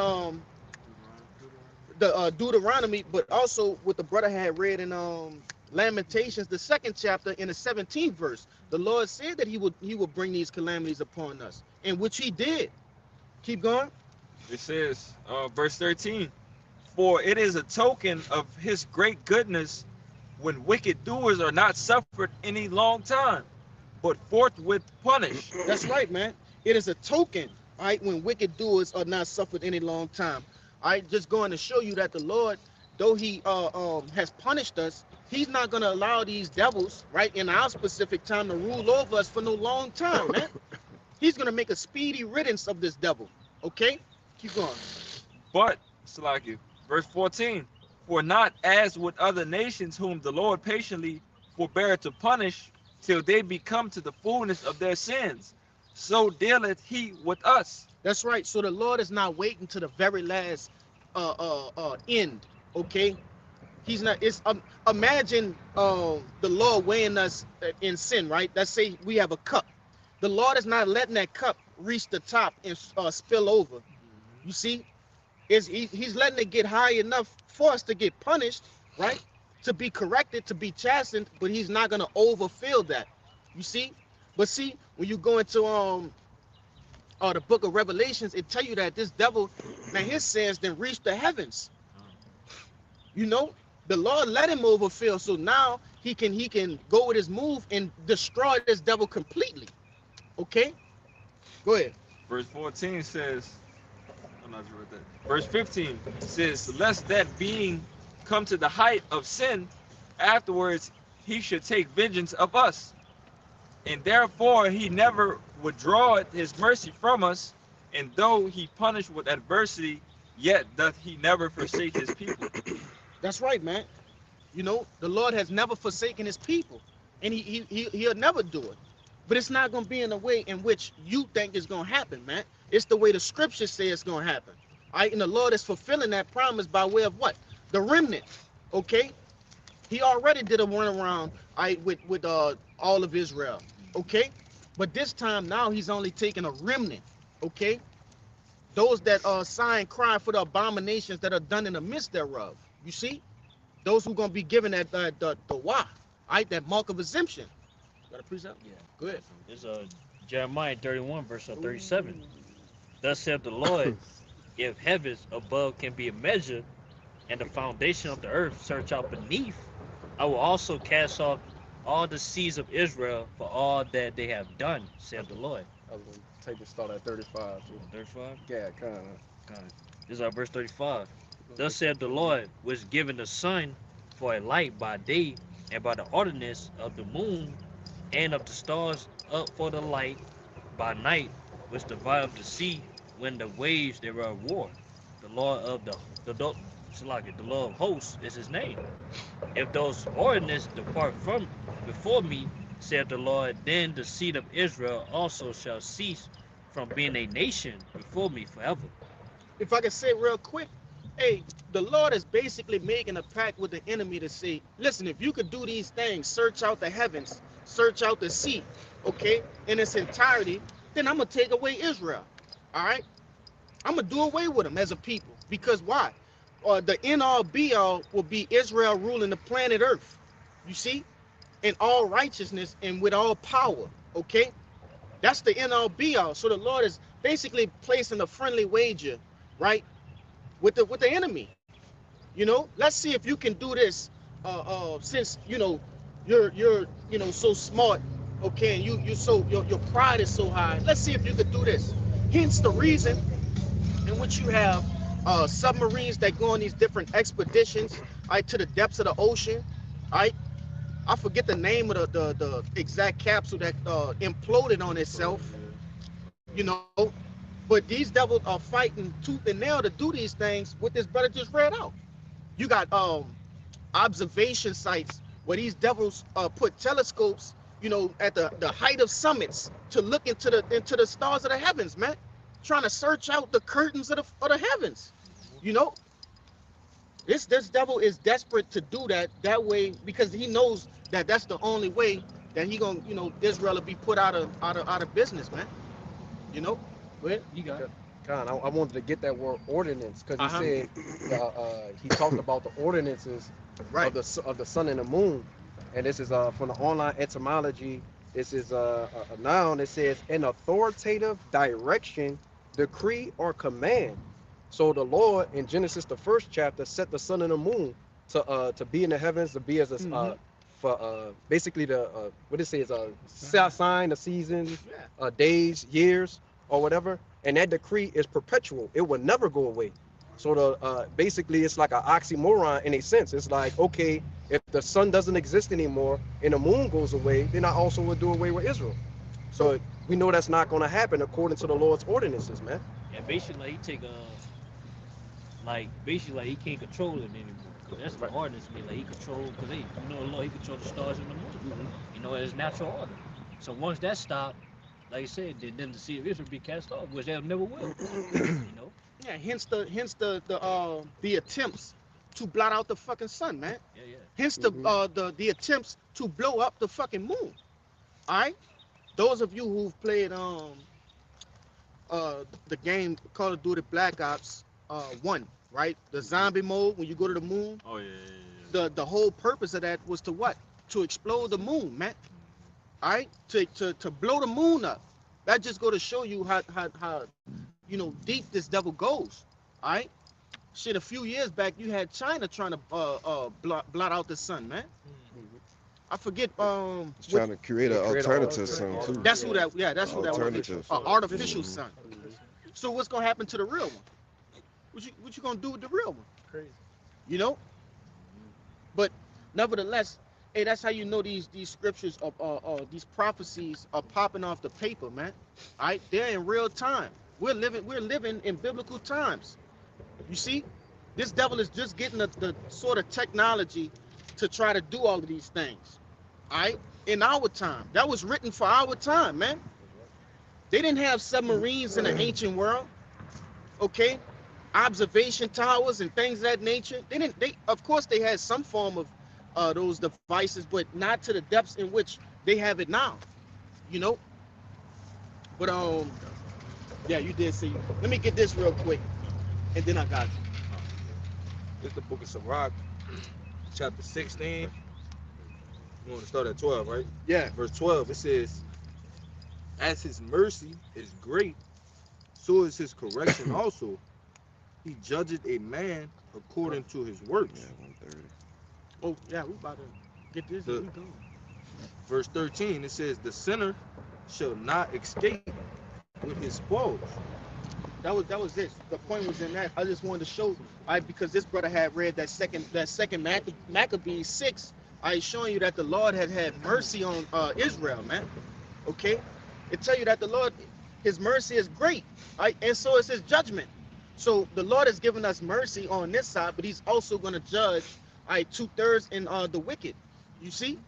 the Deuteronomy, but also what the brother had read in Lamentations, the 2nd chapter, in the 17th verse. The Lord said that he would bring these calamities upon us, and which he did. Keep going. It says, verse 13, "For it is a token of his great goodness when wicked doers are not suffered any long time, but forthwith punished." That's right, man. It is a token, all right, when wicked doers are not suffered any long time. All right, just going to show you that the Lord, though he has punished us, he's not going to allow these devils, right, in our specific time to rule over us for no long time, man. He's going to make a speedy riddance of this devil. Okay? Keep going. But, Salaki, verse 14, "For not as with other nations whom the Lord patiently forbear to punish, till they become to the fullness of their sins, so dealeth he with us." That's right. So the Lord is not waiting to the very last end. Okay? He's not. It's imagine the Lord weighing us in sin, right? Let's say we have a cup. The Lord is not letting that cup reach the top and spill over. You see, he's letting it get high enough for us to get punished, right? To be corrected, to be chastened, but he's not gonna overfill that. You see, but see, when you go into the book of Revelations, it tell you that this devil, man, his sins then reach the heavens. You know, the Lord let him overfill, so now he can go with his move and destroy this devil completely. Okay, go ahead. Verse 14 says, I'm not sure what that. Verse 15 says, "Lest that being come to the height of sin, afterwards he should take vengeance of us. And therefore he never withdraweth his mercy from us, and though he punish with adversity, yet doth he never forsake his people." That's right, man. You know, the Lord has never forsaken his people, and he'll never do it. But it's not going to be in the way in which you think it's going to happen, man. It's the way the scriptures say it's going to happen. All right, and the Lord is fulfilling that promise by way of what? The remnant. Okay, he already did a runaround, all right, with all of Israel. Okay, but this time now he's only taking a remnant. Okay, those that sigh and cry for the abominations that are done in the midst thereof. You see, those who gonna be given that the wah, right? That mark of exemption. Got a precept? Yeah. Good. It's Jeremiah 31, verse 37. Thus saith the Lord, if heavens above can be measured, and the foundation of the earth search out beneath, I will also cast off all the seeds of Israel for all that they have done, saith the Lord. I was gonna take the start at 35 too. 35? Yeah, kind of. This is verse 35. Thus saith the Lord, which given the sun for a light by day, and by the ordinance of the moon, and of the stars up for the light by night, which divide the sea when the waves thereof war. The Lord of the Lord of hosts is his name. If those ordinances depart from before me, saith the Lord, then the seed of Israel also shall cease from being a nation before me forever. If I can say real quick, hey, the Lord is basically making a pact with the enemy to say, listen, if you could do these things, search out the heavens, search out the sea, okay, in its entirety, then I'm gonna take away Israel. All right, I'm gonna do away with them as a people. Because why? The end all be all will be Israel ruling the planet Earth. You see, in all righteousness and with all power. Okay, that's the end all be all. So the Lord is basically placing a friendly wager, right, with the enemy. You know, let's see if you can do this. Since you're so smart, okay, and you so your pride is so high. Let's see if you could do this. Hence the reason in which you have submarines that go on these different expeditions, right, to the depths of the ocean, right. I forget the name of the exact capsule that imploded on itself, you know. But these devils are fighting tooth and nail to do these things. What this brother just read out. You got observation sites where these devils put telescopes, at the height of summits to look into the stars of the heavens, man, trying to search out the curtains of the heavens. You know, this devil is desperate to do that way because he knows that that's the only way that he gonna Israel will be put out of business, man. You know, but You got it. Con, I wanted to get that word ordinance because Uh-huh. he said he talked about the ordinances right. of the sun and the moon, and this is from the online etymology. This is a noun. It says an authoritative direction, decree, or command. So the Lord in Genesis the first chapter set the sun and the moon to be in the heavens, to be as a Mhm. for basically the what it says sign, the seasons, Yeah. days, years, or whatever. And that decree is perpetual. It will never go away. So the basically it's like an oxymoron in a sense. It's like, okay, if the sun doesn't exist anymore and the moon goes away, then I also would do away with Israel. So we know that's not going to happen according to the Lord's ordinances, man. Yeah, basically like, he take basically like he can't control it anymore. Cause that's the Right. ordinance mean like he control because the Lord he control the stars and the moon. It's natural order. So once that stopped, like I said, then the seed of Israel be cast off, which they never will. You know? Yeah, hence the attempts to blot out the fucking sun, man. Yeah, yeah. Hence the attempts to blow up the fucking moon. All right, those of you who've played the game Call of Duty Black Ops 1, right? The zombie mode when you go to the moon. Oh yeah. The whole purpose of that was to what? To explode the moon, man. All right, to blow the moon up. That just go to show you how deep this devil goes. All right. Shit, a few years back, you had China trying to blot out the sun, man. I forget. It's trying to create an create an alternative alternative. sun too. That's who that. Yeah, that's who that was. Alternative. Artificial Mhm. sun. So what's gonna happen to the real one? What you gonna do with the real one? Crazy. You know. But nevertheless, hey, that's how you know these scriptures these prophecies are popping off the paper, man. All right, they're in real time. We're living in biblical times. You see, this devil is just getting the sort of technology to try to do all of these things. All right, in our time, that was written for our time, man. They didn't have submarines in the ancient world, okay? Observation towers and things of that nature. They didn't. They of course they had some form of those devices, but not to the depths in which they have it now. You know. But Yeah, you did see. Let me get this real quick, and then I got you. This is the book of Sirach, chapter 16. You want to start at 12, right? Yeah. Verse 12, it says, as his mercy is great, so is his correction also. He judgeth a man according to his works. Yeah, 130. Oh, yeah, we about to get this. The- We going. Verse 13, it says, the sinner shall not escape with his spoils. That was this. The point was in that. I just wanted to show, because this brother had read that second Maccabees 6. I showing you that the Lord had mercy on Israel, man. Okay, it tell you that the Lord, His mercy is great, right? And so is His judgment. So the Lord has given us mercy on this side, but He's also going to judge, 2/3 in the wicked. You see?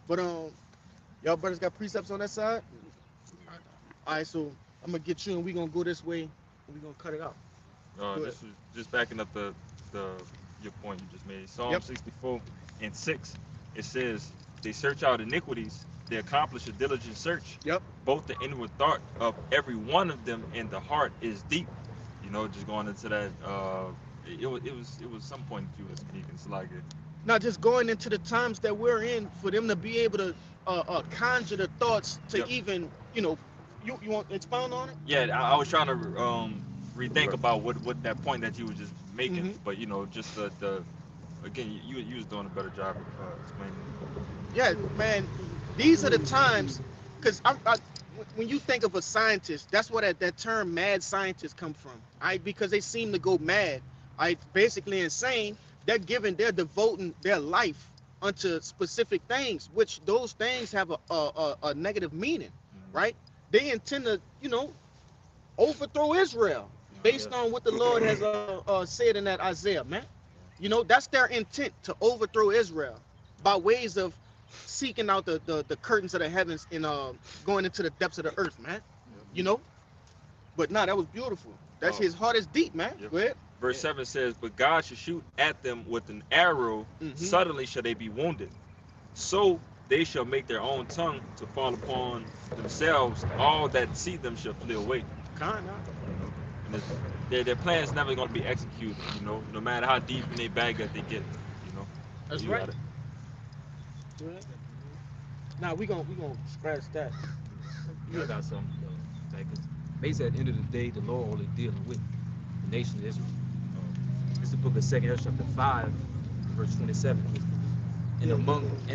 But y'all brothers got precepts on that side. All right, so I'm gonna get you, and we gonna go this way, and we gonna cut it out. This is just backing up the your point you just made. Psalm Yep. 64 and 6, it says, they search out iniquities, they accomplish a diligent search. Yep. Both the inward thought of every one of them and the heart is deep. You know, just going into that, it was some point that you were speaking. It's like Not just going into the times that we're in, for them to be able to conjure the thoughts to Yep. even, you want to expound on it? yeah, I was trying to rethink about what that point that you were just making, Mhm. but just the again, you was doing a better job of explaining. Yeah, man. These are the times, because when you think of a scientist, that's where that term "mad scientist" come from. Because they seem to go mad. Basically insane. They're devoting their life unto specific things, which those things have a negative meaning, right? They intend to, overthrow Israel based on what the Lord has said in that Isaiah, man. That's their intent, to overthrow Israel by ways of seeking out the curtains of the heavens and going into the depths of the earth, man. But nah, that was beautiful. That's His heart is deep, man. Yep. Go ahead. Verse 7 says, but God shall shoot at them with an arrow, Mhm. suddenly shall they be wounded. So they shall make their own tongue to fall upon themselves, all that see them shall flee away. Kinda. And their plan is never going to be executed, no matter how deep in their bag that they get, That's You right. got it. Go ahead. Nah, we gonna scratch that. You got something. Like, basically, at the end of the day, the Lord only dealing with the nation of Israel. This is the book of 2 Ezra, chapter 5, verse 27. And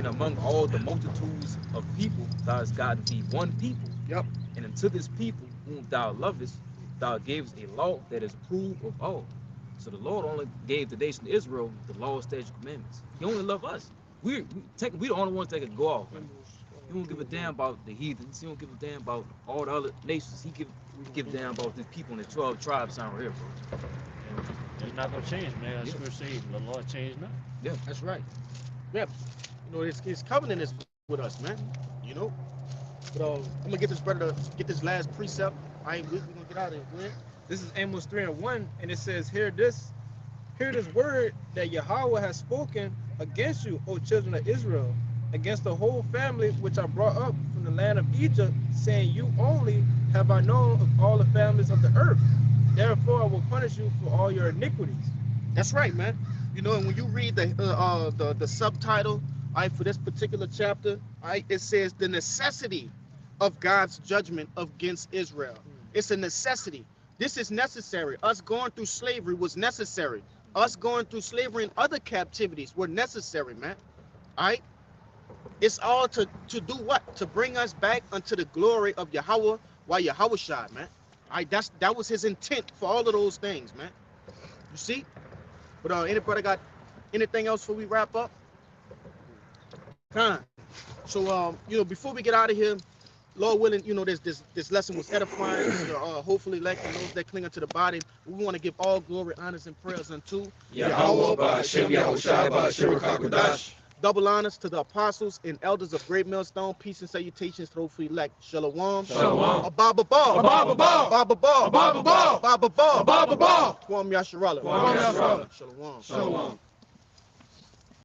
among all the multitudes of people, thou hast gotten thee one people. Yep. And unto this people whom thou lovest, thou gavest a law that is approved of all. So the Lord only gave the nation of Israel the law, statutes, commandments. He only loved us. We the only ones that could go off, man. He don't give a damn about the heathens. He don't give a damn about all the other nations. He give a damn about the people in the 12 tribes down here, bro. It's not gonna change, man. The scripture says the Lord changed not. Yeah. That's right. Yeah. His covenant is with us, man. But I'm gonna get this brother to get this last precept. We're gonna get out of here, man. This is Amos 3:1, and it says, hear this word that Yahweh has spoken against you, O children of Israel, against the whole family which I brought up from the land of Egypt, saying, you only have I known of all the families of the earth. Therefore I will punish you for all your iniquities. That's right, man. And when you read the subtitle, for this particular chapter, it says the necessity of God's judgment against Israel. It's a necessity. This is necessary. Us going through slavery was necessary. Us going through slavery and other captivities were necessary, man. It's all to do what? To bring us back unto the glory of Yahweh, while Yahweh shot, man. That was His intent for all of those things, man. You see? But anybody got anything else before we wrap up? So before we get out of here, Lord willing, this lesson was edifying. Hopefully, like those that cling unto the body, we want to give all glory, honors, and prayers unto Yahweh, Ba'ashem, Yahushua, Ba'ashem, Rakakwadash. double honors to the apostles and elders of Great Millstone. Peace and salutations to those who elect. Shalom. Shalom. Ababa Ball. Ababa Ball. Ababa Ball. Ababa Ball. Ababa Ball. Ababa Ball. Kwam Yasharala. Kwam Yasharala. Shalom. Shalom.